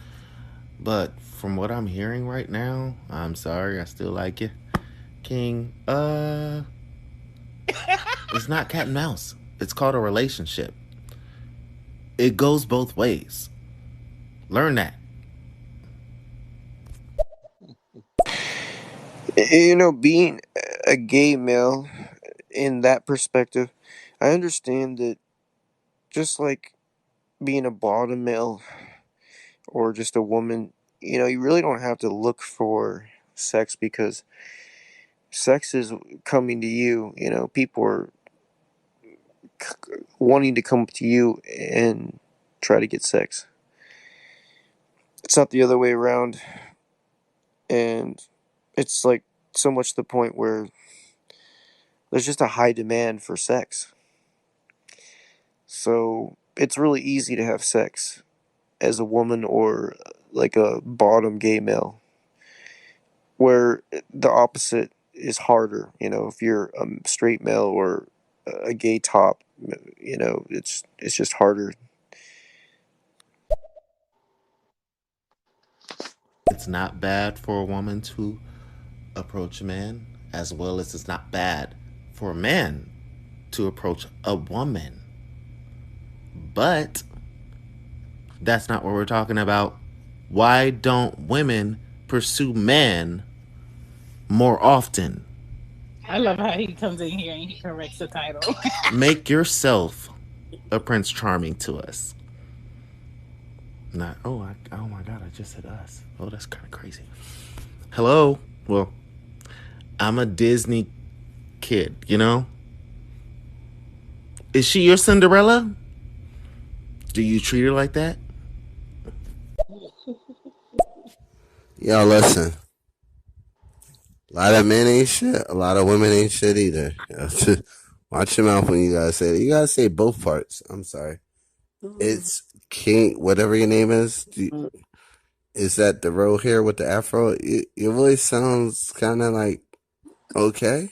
[SPEAKER 7] But from what I'm hearing right now, I'm sorry, I still like you, King. It's not cat and mouse. It's called a relationship. It goes both ways. Learn that.
[SPEAKER 16] Being a gay male in that perspective, I understand that just like being a bottom male or just a woman, you really don't have to look for sex because sex is coming to you. People are wanting to come to you and try to get sex. It's not the other way around. And it's like so much to the point where there's just a high demand for sex. So it's really easy to have sex as a woman or like a bottom gay male, where the opposite is harder. If you're a straight male or a gay top, it's just harder.
[SPEAKER 7] It's not bad for a woman to approach a man, as well as it's not bad for a man to approach a woman. But that's not what we're talking about. Why don't women pursue men more often?
[SPEAKER 2] I love how he comes in here and he corrects the title.
[SPEAKER 7] Make yourself a Prince Charming to us. Not, oh my God, I just said us. Oh, that's kind of crazy. Hello? Well, I'm a Disney kid, you know? Is she your Cinderella? Do you treat her like that?
[SPEAKER 4] Yo, listen. A lot of men ain't shit. A lot of women ain't shit either. Watch your mouth when you guys say it. You gotta say both parts. I'm sorry. It's King, whatever your name is. Is that the road here with the afro? Your voice sounds kind of like okay.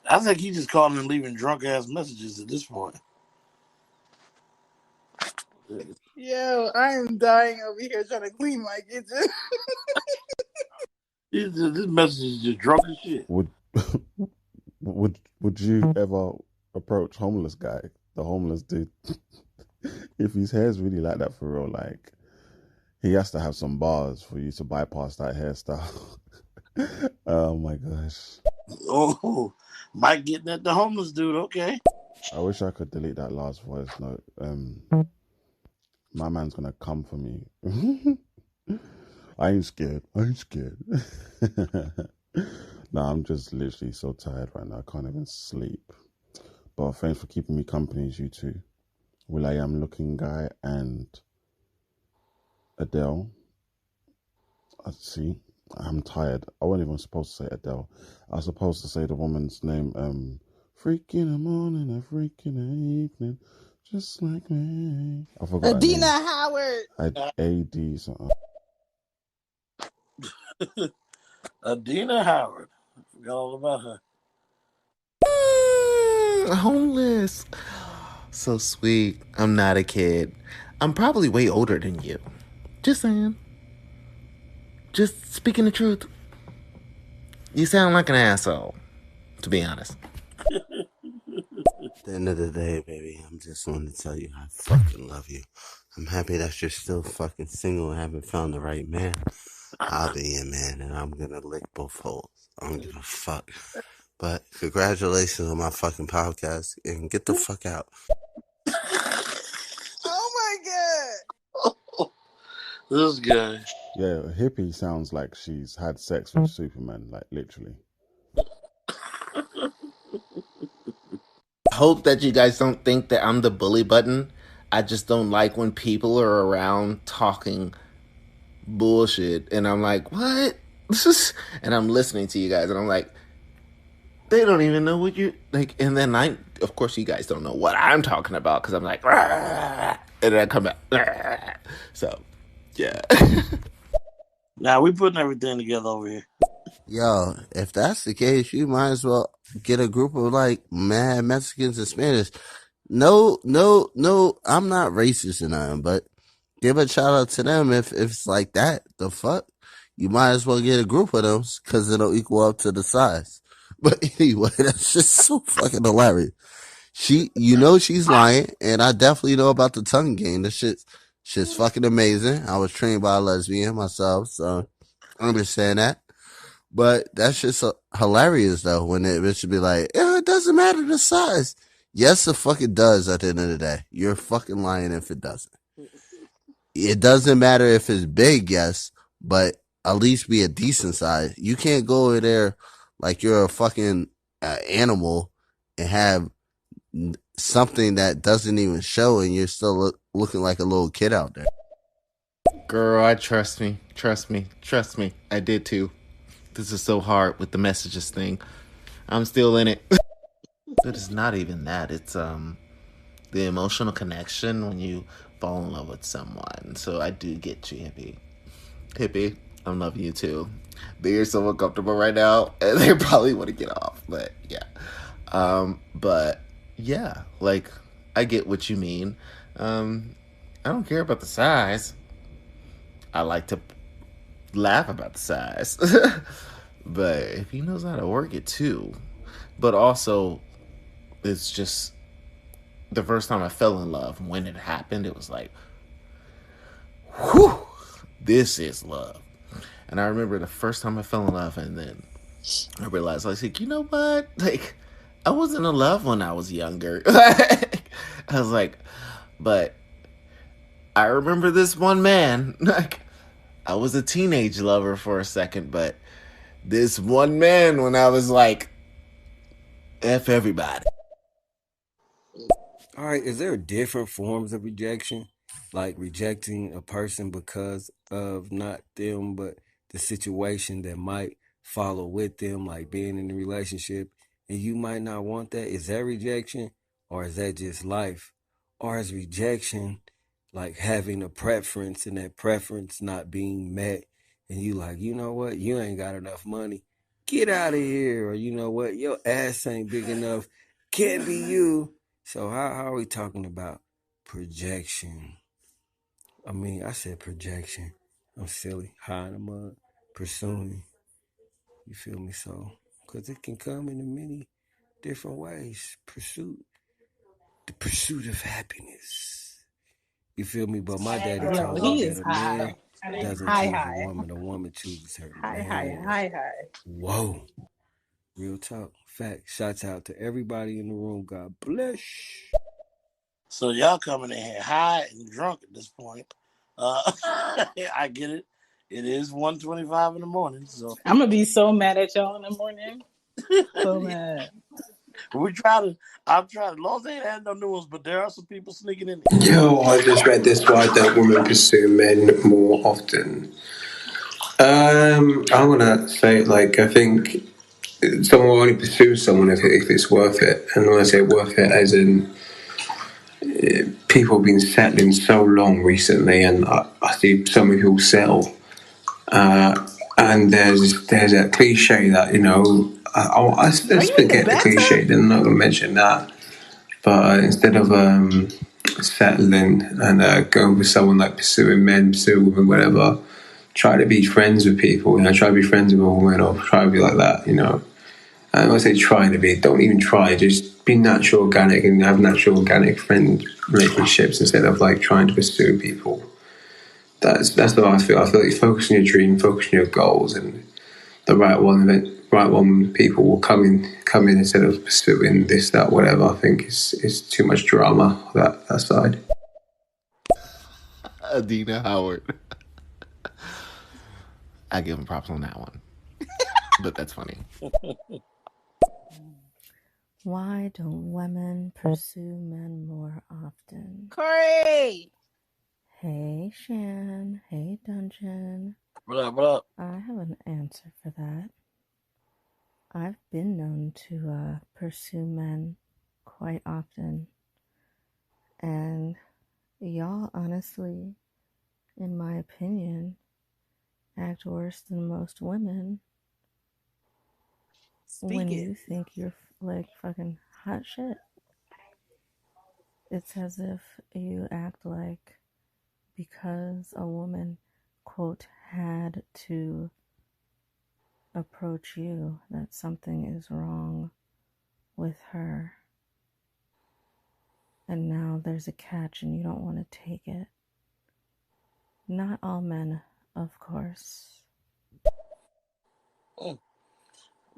[SPEAKER 3] I think he just calling and leaving drunk ass messages at this point.
[SPEAKER 17] Yo, I am dying over here trying to clean my kitchen.
[SPEAKER 3] This message is just drunk as shit.
[SPEAKER 9] Would you ever approach homeless guy, the homeless dude? If his hair's really like that for real, like he has to have some bars for you to bypass that hairstyle. Oh my gosh.
[SPEAKER 3] Oh, Mike getting at the homeless dude. Okay.
[SPEAKER 9] I wish I could delete that last voice note. My man's gonna come for me. I ain't scared. No, I'm just literally so tired right now. I can't even sleep. But thanks for keeping me company, you two. will.i.am Looking Guy and Adele. Let's see. I'm tired. I wasn't even supposed to say Adele. I was supposed to say the woman's name. Freak in the morning, a freak in the evening, just like me. I forgot.
[SPEAKER 17] Adina Howard.
[SPEAKER 9] AD something.
[SPEAKER 3] Adina Howard. I forgot all about her.
[SPEAKER 7] Homeless. So sweet. I'm not a kid. I'm probably way older than you. Just saying. Just speaking the truth. You sound like an asshole, to be honest.
[SPEAKER 4] At the end of the day, baby, I'm just wanting to tell you I fucking love you. I'm happy that you're still fucking single and haven't found the right man. I'll be your man, and I'm gonna lick both holes. I don't give a fuck. But congratulations on my fucking podcast, and get the fuck out.
[SPEAKER 17] Oh my god.
[SPEAKER 3] This guy.
[SPEAKER 9] Yeah, hippie sounds like she's had sex with Superman, like literally.
[SPEAKER 7] I hope that you guys don't think that I'm the bully button. I just don't like when people are around talking bullshit and I'm like, what? And I'm listening to you guys and I'm like, they don't even know what you're like. And then of course, you guys don't know what I'm talking about because I'm like, and then I come back. So, yeah.
[SPEAKER 3] Now we putting everything together over here.
[SPEAKER 4] Yo, if that's the case, you might as well get a group of like mad Mexicans and Spanish. No, I'm not racist or nothing, but give a shout out to them if it's like that. The fuck? You might as well get a group of them because it'll equal up to the size. But anyway, that's just so fucking hilarious. She's lying, and I definitely know about the tongue game. This shit's fucking amazing. I was trained by a lesbian myself, so I understand that. But that's just hilarious, though, when it should be like, it doesn't matter the size. Yes, the fuck it does at the end of the day. You're fucking lying if it doesn't. It doesn't matter if it's big, yes, but at least be a decent size. You can't go over there like you're a fucking animal and have something that doesn't even show and you're still looking like a little kid out there.
[SPEAKER 7] Girl, trust me. I did too. This is so hard with the messages thing. I'm still in it. But it's not even that. It's the emotional connection when you fall in love with someone. So I do get you, Hippie, I love you too. They're so uncomfortable right now, and they probably want to get off. But yeah, but yeah, like I get what you mean. I don't care about the size. I like to laugh about the size, but if he knows how to work it too, but also it's just the first time I fell in love, when it happened, it was like, whew, this is love. And I remember the first time I fell in love, and then I realized, I was like, you know what? Like, I wasn't in love when I was younger. I was like, but I remember this one man. Like, I was a teenage lover for a second, but this one man when I was like, F everybody.
[SPEAKER 18] All right, is there different forms of rejection? Like rejecting a person because of not them, but the situation that might follow with them, like being in a relationship, and you might not want that. Is that rejection, or is that just life? Or is rejection like having a preference and that preference not being met, and you like, you know what, you ain't got enough money, get out of here, or you know what, your ass ain't big enough, can't be you. So how are we talking about projection? I mean, I said projection. I'm silly. High in the mud. Pursuing. You feel me? So, because it can come in many different ways. The pursuit of happiness. You feel me? But my daddy told me that a man doesn't choose a woman chooses her.
[SPEAKER 11] Hi.
[SPEAKER 18] Whoa. Real talk. Fact. Shouts out to everybody in the room. God bless.
[SPEAKER 3] So y'all coming in here high and drunk at this point. I get it. It is 1:25 in the morning, so
[SPEAKER 11] I'm gonna be so mad at y'all in the morning. So mad.
[SPEAKER 3] I'm trying to. Los ain't had no new ones, but there are some people sneaking in there.
[SPEAKER 19] Yo, I just read this. Why don't women pursue men more often? I'm gonna say, like, I think someone will only pursue someone if it's worth it. And when I say worth it, as in people have been settling so long recently, and I see so many people settle. And there's that cliche that, you know, let's forget the cliche, then I'm not going to mention that. But instead of settling and going with someone, like pursuing men, pursuing women, whatever, try to be friends with people, you know, try to be friends with a woman or try to be like that, you know. And when I say try to be, don't even try, just be natural, organic, and have natural, organic friend relationships instead of like trying to pursue people. That's what I feel. I feel like focus on your dream, focus on your goals, and the right one people will come in instead of pursuing this, that, whatever. I think it's too much drama that side.
[SPEAKER 7] Adina Howard. I give him props on that one. But that's funny.
[SPEAKER 20] Why don't women pursue men more often?
[SPEAKER 17] Corey!
[SPEAKER 20] Hey, Shan. Hey, Dungeon.
[SPEAKER 3] What up?
[SPEAKER 20] I have an answer for that. I've been known to pursue men quite often. And y'all, honestly, in my opinion, act worse than most women when you think you're like fucking hot shit. It's as if you act like because a woman, quote, had to approach you, that something is wrong with her. And now there's a catch and you don't want to take it. Not all men, of course.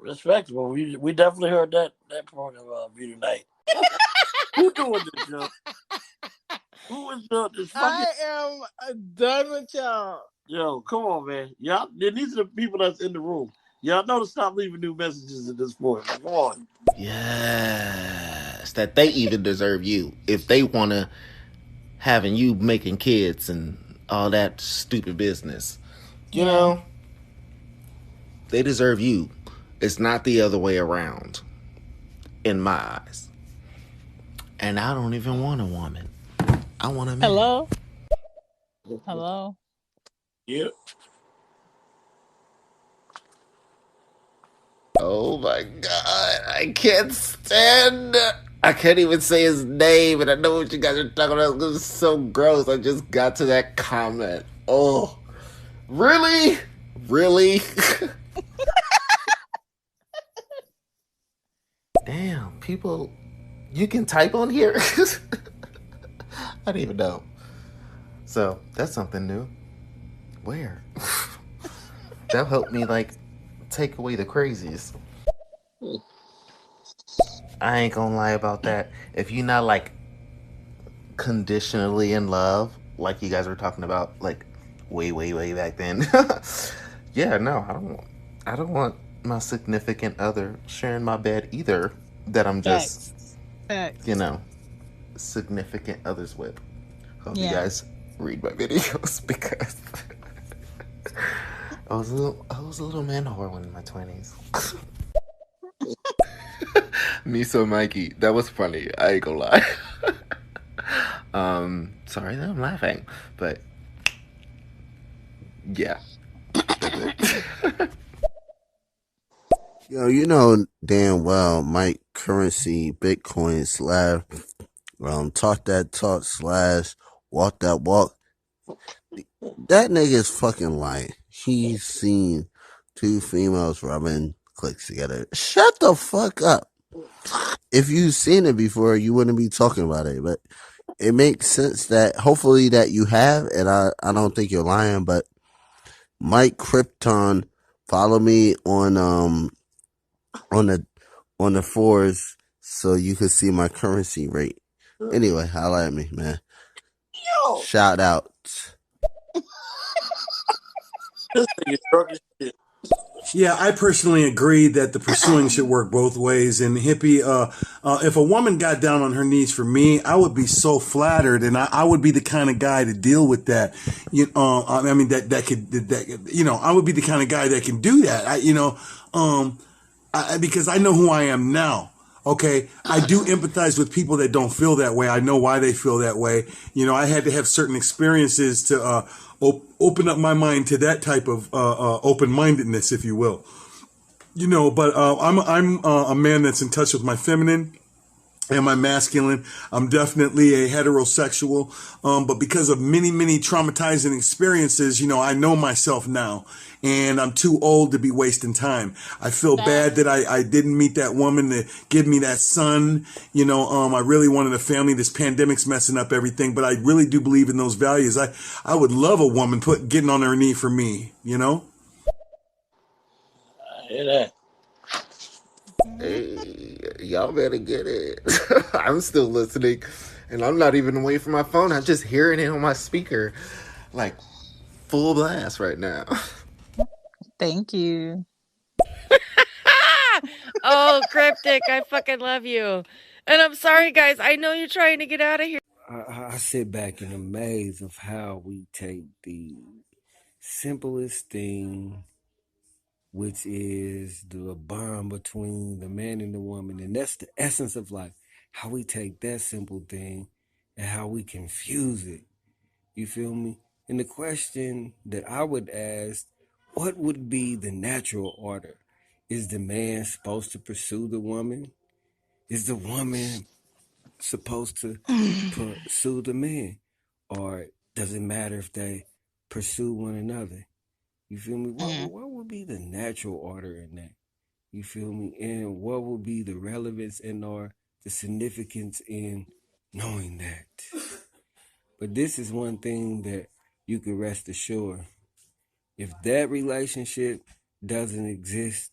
[SPEAKER 3] Respectable. We definitely heard that part of you tonight. Who doing this, Joe? Who is this?
[SPEAKER 17] I am done with y'all.
[SPEAKER 3] Yo, come on, man. Y'all, these are the people that's in the room. Y'all know to stop leaving new messages at this point. Come on.
[SPEAKER 7] Yes, that they even deserve you. If they want to having you making kids and all that stupid business, you know, they deserve you. It's not the other way around, in my eyes. And I don't even want a woman. I want a man.
[SPEAKER 2] Hello.
[SPEAKER 3] Yep.
[SPEAKER 7] Oh my God, I can't stand. I can't even say his name, and I know what you guys are talking about. It was so gross. I just got to that comment. Oh, really? Damn, people You can type on here? I didn't even know. So that's something new. Where? That'll help me like take away the crazies. I ain't gonna lie about that. If you're not like conditionally in love, like you guys were talking about, like way back then. Yeah, no, I don't want my significant other sharing my bed either. That I'm just,
[SPEAKER 2] Facts.
[SPEAKER 7] you know, significant others with. Hope you
[SPEAKER 2] Yeah.
[SPEAKER 7] guys read my videos because I was a little man whore in my 20s. Miso Mikey, that was funny. I ain't gonna lie. Sorry that I'm laughing, but yeah.
[SPEAKER 4] Yo, you know damn well Mike Currency, Bitcoin / talk that talk / walk that walk. That nigga is fucking lying. He's seen 2 females rubbing clicks together. Shut the fuck up. If you've seen it before, you wouldn't be talking about it. But it makes sense that hopefully that you have, and I don't think you're lying. But Mike Krypton, follow me on the fours so you can see my currency rate. Anyway, holla at me, man.
[SPEAKER 3] Yo.
[SPEAKER 4] Shout out.
[SPEAKER 3] This nigga drunk as shit.
[SPEAKER 10] Yeah, I personally agree that the pursuing should work both ways. And Hippie, if a woman got down on her knees for me, I would be so flattered, and I would be the kind of guy to deal with that. I mean I would be the kind of guy that can do that. Because I know who I am now. Okay, I do empathize with people that don't feel that way. I know why they feel that way. I had to have certain experiences to open up my mind to that type of open-mindedness, if you will. But I'm a man that's in touch with my feminine and my masculine. I'm definitely a heterosexual, but because of many traumatizing experiences, I know myself now. And I'm too old to be wasting time. I feel bad that I didn't meet that woman to give me that son. I really wanted a family. This pandemic's messing up everything, but I really do believe in those values. I would love a woman getting on her knee for me,
[SPEAKER 3] I hear that.
[SPEAKER 7] Hey, y'all better get it. I'm still listening, and I'm not even away from my phone. I'm just hearing it on my speaker, like full blast right now.
[SPEAKER 2] Thank you.
[SPEAKER 6] Oh, Cryptic, I fucking love you. And I'm sorry, guys. I know you're trying to get out of here.
[SPEAKER 18] I sit back in amaze of how we take the simplest thing, which is the bond between the man and the woman, and that's the essence of life. How we take that simple thing and how we confuse it. You feel me? And the question that I would ask, what would be the natural order? Is the man supposed to pursue the woman? Is the woman supposed to pursue the man? Or does it matter if they pursue one another? You feel me? What would be the natural order in that? You feel me? And what would be the relevance and or the significance in knowing that? But this is one thing that you can rest assured. If that relationship doesn't exist,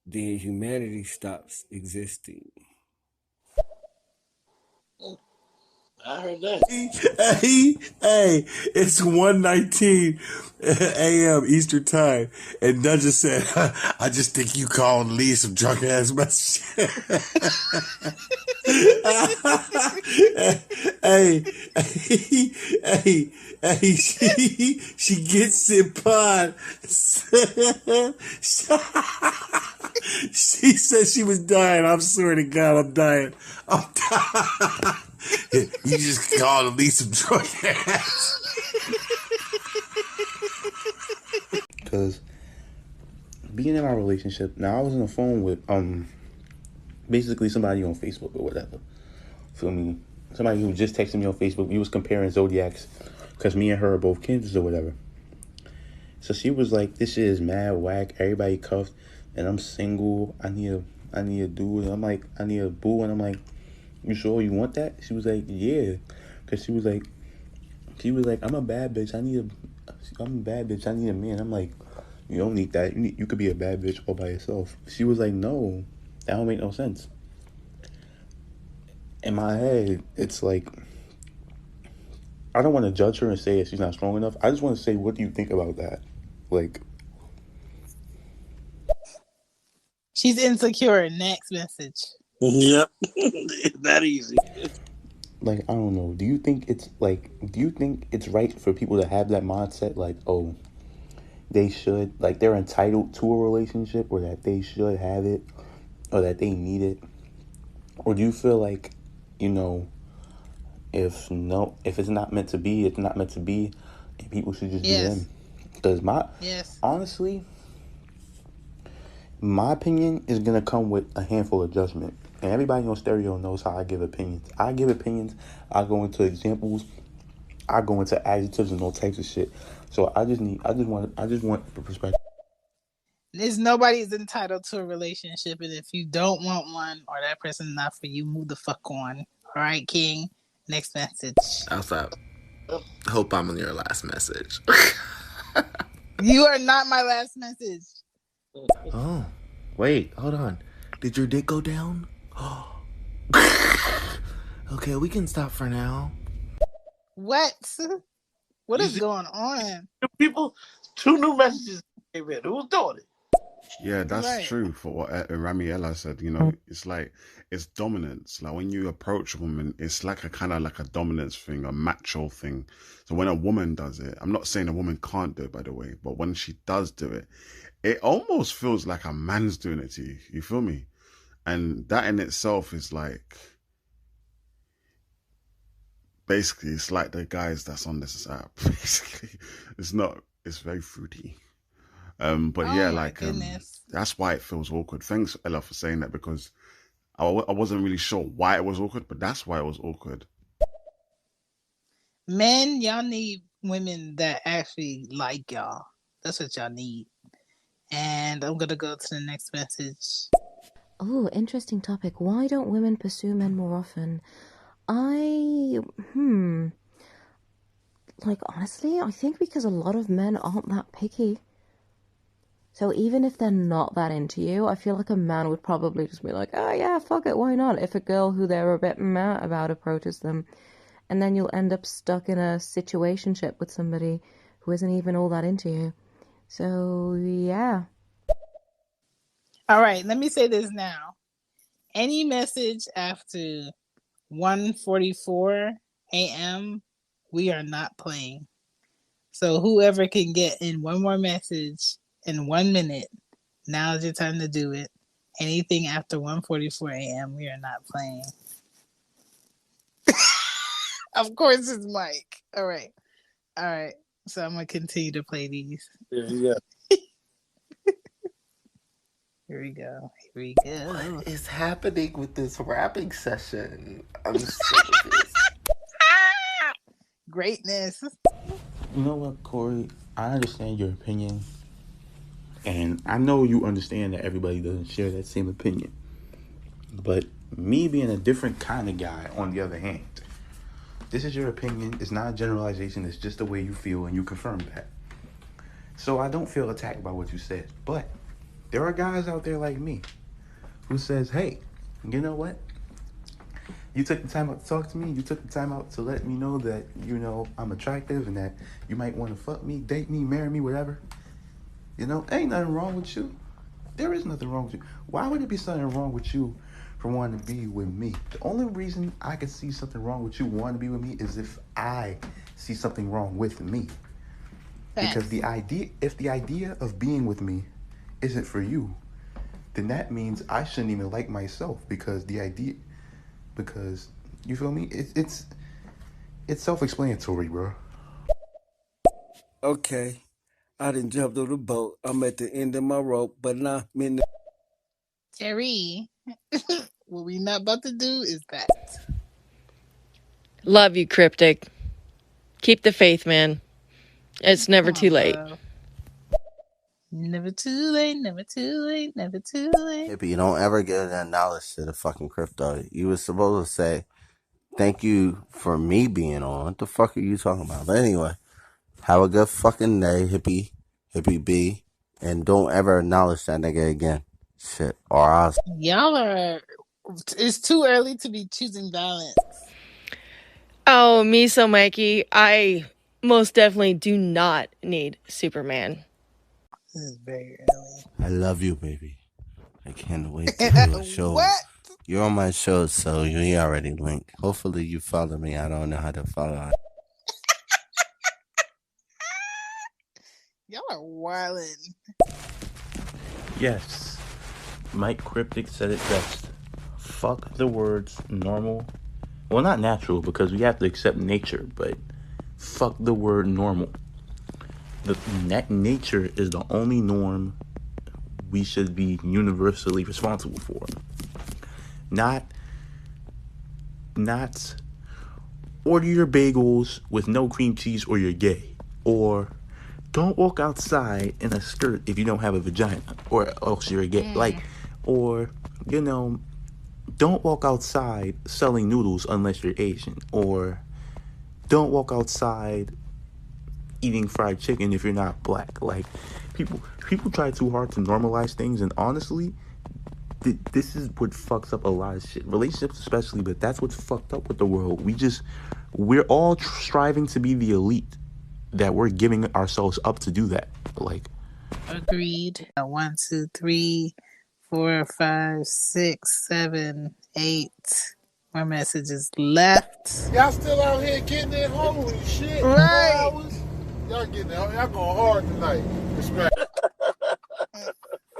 [SPEAKER 18] then humanity stops existing.
[SPEAKER 3] I heard that.
[SPEAKER 10] Hey, it's 1:19 a.m. Eastern Time, and Dungeon said, I just think you called Lee some drunk ass message. Hey, she gets it, pod. She said she was dying. I'm swear to God, I'm dying. You just called Lee some drunk ass.
[SPEAKER 1] Because being in our relationship, now I was on the phone with basically somebody on Facebook or whatever. Feel me? Somebody who just texted me on Facebook. We was comparing zodiacs because me and her are both Cancers or whatever. So she was like, "This shit is mad whack. Everybody cuffed, and I'm single. I need a dude." And I'm like, "I need a boo," and I'm like, you sure you want that? She was like, yeah, because she was like, I'm a bad bitch. I'm a bad bitch. I need a man. I'm like, you don't need that. You could be a bad bitch all by yourself. She was like, no, that don't make no sense. In my head, it's like, I don't want to judge her and say that she's not strong enough. I just want to say, what do you think about that? Like,
[SPEAKER 17] She's insecure. Next message.
[SPEAKER 3] Yep, that easy.
[SPEAKER 1] like I don't know. Do you think it's right for people to have that mindset? Like, oh, they should, like, they're entitled to a relationship, or that they should have it, or that they need it? Or do you feel like, you know, if it's not meant to be, it's not meant to be, and people should just do them? Because honestly, my opinion is gonna come with a handful of judgment, and everybody on Stereo knows how I give opinions. I go into examples, I go into adjectives and all types of shit. So I just want the perspective.
[SPEAKER 17] Nobody's entitled to a relationship, and if you don't want one, or that person's not for you, move the fuck on. All right, King. Next message.
[SPEAKER 7] What's up? Hope I'm on your last message.
[SPEAKER 17] You are not my last message.
[SPEAKER 7] Oh, wait, hold on. Did your dick go down? Okay, we can stop for now.
[SPEAKER 17] What? What is going on?
[SPEAKER 3] People, 2 new messages came in. Who's doing it?
[SPEAKER 10] Yeah, that's true for what Ramiela said. You know, it's like, it's dominance. Like when you approach a woman, it's like a kind of like a dominance thing, a macho thing. So when a woman does it, I'm not saying a woman can't do it, by the way, but when she does do it, it almost feels like a man's doing it to you. You feel me? And that in itself is like, basically, it's like the guys that's on this app. Basically, it's very fruity. But yeah, like, that's why it feels awkward. Thanks, Ella, for saying that, because I wasn't really sure why it was awkward, but that's why it was awkward.
[SPEAKER 17] Men, y'all need women that actually like y'all. That's what y'all need. And I'm going to go to the next message.
[SPEAKER 20] Oh, interesting topic. Why don't women pursue men more often? Like, honestly, I think because a lot of men aren't that picky. So even if they're not that into you, I feel like a man would probably just be like, oh yeah, fuck it, why not? If a girl who they're a bit mad about approaches them, and then you'll end up stuck in a situationship with somebody who isn't even all that into you. So, yeah.
[SPEAKER 17] All right, let me say this now. Any message after 1:44 a.m., we are not playing. So whoever can get in one more message in 1 minute, now's your time to do it. Anything after 1:44 a.m., we are not playing. Of course, it's Mike. All right. So I'm going to continue to play these.
[SPEAKER 3] Yeah.
[SPEAKER 17] Here we go.
[SPEAKER 7] What is happening with this rapping session? I'm sick of this.
[SPEAKER 17] Greatness.
[SPEAKER 1] You know what, Corey? I understand your opinion. And I know you understand that everybody doesn't share that same opinion. But me being a different kind of guy, on the other hand, this is your opinion. It's not a generalization. It's just the way you feel, and you confirm that. So I don't feel attacked by what you said. But there are guys out there like me who says, hey, you know what? You took the time out to talk to me. You took the time out to let me know that, you know, I'm attractive and that you might want to fuck me, date me, marry me, whatever. You know, ain't nothing wrong with you. There is nothing wrong with you. Why would it be something wrong with you for wanting to be with me? The only reason I could see something wrong with you wanting to be with me is if I see something wrong with me. Because if the idea of being with me isn't for you, then that means I shouldn't even like myself, because you feel me? It's self-explanatory, bro.
[SPEAKER 18] Okay. I done jumped on the boat. I'm at the end of my rope, but now I'm in the...
[SPEAKER 17] Terry, what we not about to do is that.
[SPEAKER 6] Love you, Cryptic. Keep the faith, man. It's never too late.
[SPEAKER 17] Never too late, never too late, never too late.
[SPEAKER 4] Hippie, you don't ever give that knowledge to the fucking crypto. You was supposed to say, thank you for me being on. What the fuck are you talking about? But anyway, have a good fucking day, Hippie B. And don't ever acknowledge that nigga again. Shit. Or I'll...
[SPEAKER 17] Y'all are... It's too early to be choosing balance.
[SPEAKER 6] Oh, me so Mikey. I most definitely do not need Superman.
[SPEAKER 17] This is very early.
[SPEAKER 4] I love you, baby. I can't wait to do a show.
[SPEAKER 17] What?
[SPEAKER 4] You're on my show, so you already linked. Hopefully you follow me. I don't know how to follow.
[SPEAKER 17] Y'all are wildin'.
[SPEAKER 1] Yes. Mike Cryptic said it best. Fuck the words normal. Well, not natural, because we have to accept nature, but fuck the word normal. Nature is the only norm we should be universally responsible for. Not order your bagels with no cream cheese or you're gay. Or don't walk outside in a skirt if you don't have a vagina or else you're gay. Or, don't walk outside selling noodles unless you're Asian. Or don't walk outside eating fried chicken if you're not black. Like, people try too hard to normalize things, and honestly, this is what fucks up a lot of shit. Relationships especially, but that's what's fucked up with the world. We're all striving to be the elite, that we're giving ourselves up to do that. Like,
[SPEAKER 17] agreed. 1, 2, 3, 4, 5, 6, 7, 8 more messages left.
[SPEAKER 3] Y'all still out here getting it home and shit.
[SPEAKER 17] Right.
[SPEAKER 3] Y'all getting it. Y'all going hard tonight. Respect.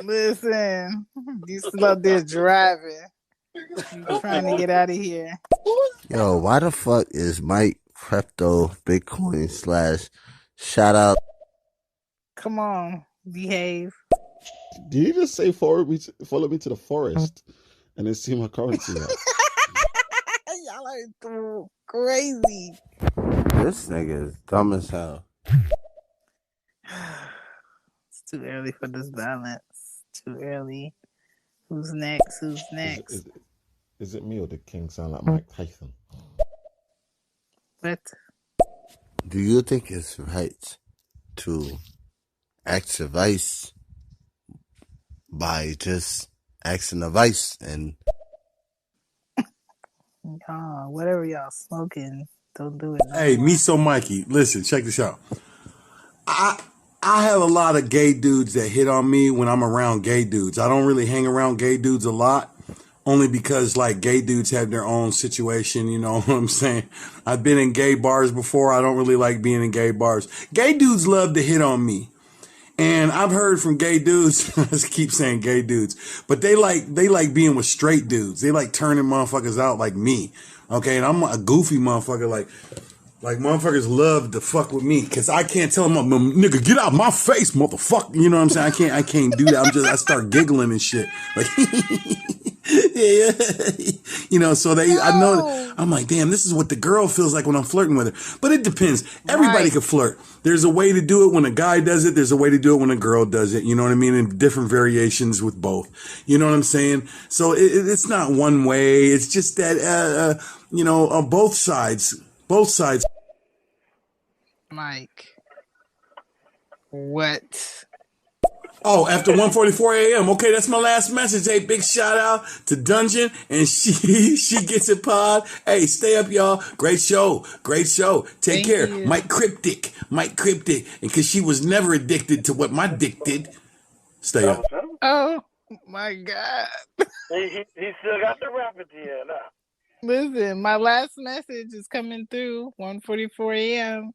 [SPEAKER 17] Listen, you still out there driving. You trying to get out of here.
[SPEAKER 4] Yo, why the fuck is Mike Crypto Bitcoin / shout out?
[SPEAKER 17] Come on, behave.
[SPEAKER 9] Did you just say follow me to the forest and then see my currency?
[SPEAKER 17] Y'all are crazy.
[SPEAKER 4] This nigga is dumb as hell.
[SPEAKER 17] It's too early for this balance. Too early. Who's next?
[SPEAKER 9] Is it me or did King sound like Mike Tyson?
[SPEAKER 17] What?
[SPEAKER 4] Do you think it's right to ask advice by just asking advice and
[SPEAKER 17] whatever y'all smoking, don't do it.
[SPEAKER 10] Hey, me so Mikey, listen, check this out. I have a lot of gay dudes that hit on me when I'm around gay dudes. I don't really hang around gay dudes a lot, only because like gay dudes have their own situation, you know what I'm saying? I've been in gay bars before. I don't really like being in gay bars. Gay dudes love to hit on me. And I've heard from gay dudes, I keep saying gay dudes, but they like being with straight dudes. They like turning motherfuckers out like me. Okay. And I'm a goofy motherfucker. Like motherfuckers love to fuck with me because I can't tell them, nigga, get out my face, motherfucker. You know what I'm saying? I can't do that. I start giggling and shit. Like, yeah. You know, so I know, I'm like, damn, this is what the girl feels like when I'm flirting with her. But it depends. Everybody can flirt. There's a way to do it when a guy does it. There's a way to do it when a girl does it. You know what I mean? And different variations with both. You know what I'm saying? So it's not one way. It's just that, on both sides.
[SPEAKER 17] Mike, what?
[SPEAKER 10] Oh, after 1:44 a.m. Okay, that's my last message. Hey, big shout out to Dungeon and she gets it pod. Hey, stay up, y'all. Great show. Take care.
[SPEAKER 17] You.
[SPEAKER 10] Mike Cryptic. And cause she was never addicted to what my dick did. Stay up.
[SPEAKER 17] Oh my God.
[SPEAKER 3] He still got the rapid here now.
[SPEAKER 17] Listen, my last message is coming through 1:44 a.m.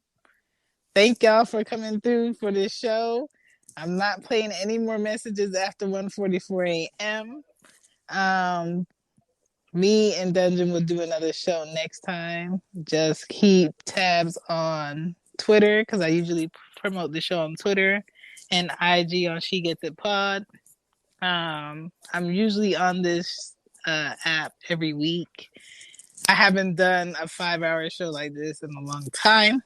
[SPEAKER 17] Thank y'all for coming through for this show. I'm not playing any more messages after 1:44 a.m. Me and Dungeon will do another show next time. Just keep tabs on Twitter because I usually promote the show on Twitter and IG on She Gets It Pod. I'm usually on this app every week. I haven't done a 5-hour show like this in a long time.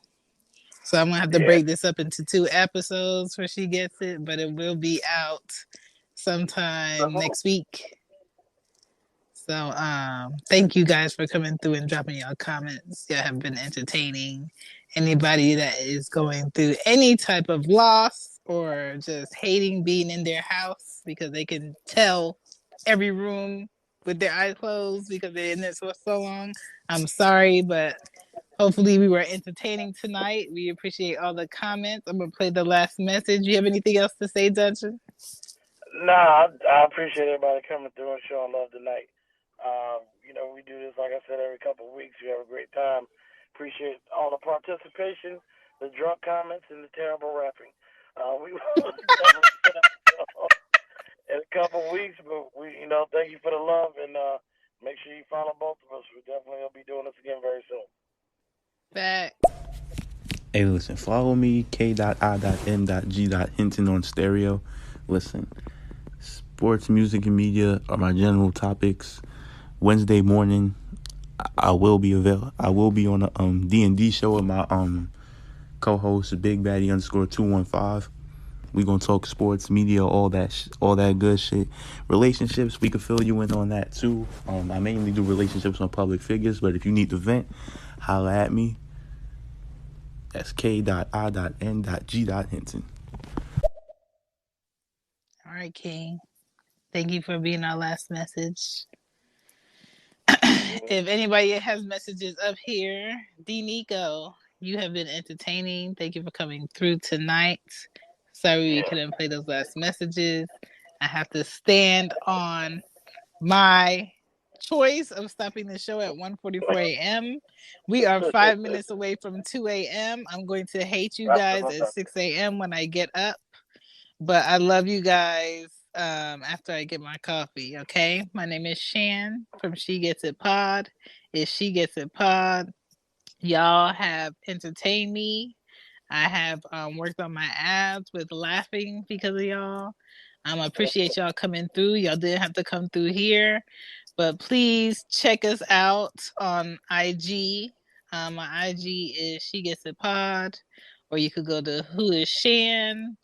[SPEAKER 17] So I'm gonna have to break this up into 2 episodes where she gets it, but it will be out sometime next week. So thank you guys for coming through and dropping your comments. Y'all have been entertaining. Anybody that is going through any type of loss or just hating being in their house because they can tell every room with their eyes closed because they're in this for so long, I'm sorry, but hopefully we were entertaining tonight. We appreciate all the comments. I'm going to play the last message. You have anything else to say, Dungeon?
[SPEAKER 3] Nah, I appreciate everybody coming through and showing love tonight. We do this, like I said, every couple of weeks. We have a great time. Appreciate all the participation, the drunk comments, and the terrible rapping. We will in a couple of weeks, but thank you for the love, and make sure you follow both of us. We definitely will be doing this again very soon.
[SPEAKER 17] Back.
[SPEAKER 1] Hey, listen, follow me, k.i.n.g.hinton on stereo. Listen, sports, music, and media are my general topics. Wednesday morning, I will be I will be on a D&D show with my co-host, Big Baddie _215. We gonna talk sports, media, all that good shit. Relationships, we can fill you in on that too. I mainly do relationships on public figures, but if you need to vent, holla at me. That's k.i.n.g.hinton.
[SPEAKER 17] All right, King. Thank you for being our last message. If anybody has messages up here, D. Nico, you have been entertaining. Thank you for coming through tonight. Sorry we couldn't play those last messages. I have to stand on my choice of stopping the show at 1:44 a.m. We are 5 minutes away from 2 a.m. I'm going to hate you guys at 6 a.m. when I get up. But I love you guys after I get my coffee, okay? My name is Shan from She Gets It Pod. It's She Gets It Pod. Y'all have entertained me. I have worked on my abs with laughing because of y'all. I appreciate y'all coming through. Y'all didn't have to come through here. But please check us out on IG. My IG is She Gets It Pod. Or you could go to Who Is Shan.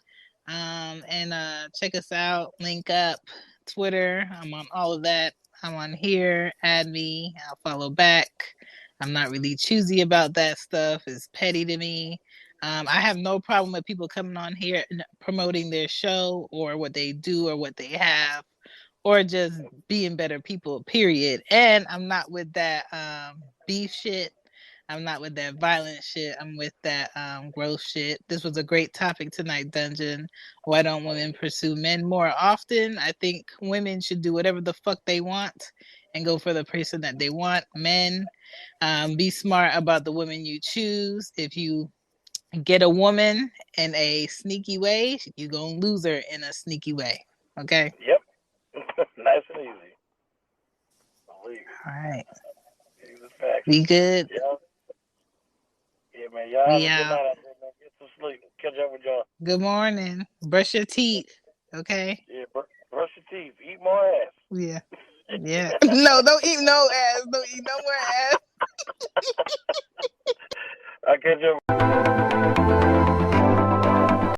[SPEAKER 17] And check us out, link up, Twitter. I'm on all of that. I'm on here. Add me. I'll follow back. I'm not really choosy about that stuff. It's petty to me. I have no problem with people coming on here and promoting their show or what they do or what they have or just being better people, period. And I'm not with that beef shit. I'm not with that violent shit. I'm with that gross shit. This was a great topic tonight, Dungeon. Why don't women pursue men more often? I think women should do whatever the fuck they want and go for the person that they want. Men, be smart about the women you choose. If you get a woman in a sneaky way, you're going to lose her in a sneaky way. Okay?
[SPEAKER 3] Yep. Nice and easy.
[SPEAKER 17] All right.
[SPEAKER 3] Facts.
[SPEAKER 17] We good?
[SPEAKER 3] Yeah. Yeah, man. Y'all have a good night out there, man. Get some sleep. Catch up with y'all.
[SPEAKER 17] Good morning. Brush your teeth. Okay?
[SPEAKER 3] Yeah, brush your teeth. Eat more ass.
[SPEAKER 17] Yeah. Yeah. No, don't eat no ass. Don't eat no more ass.
[SPEAKER 3] I'll catch up.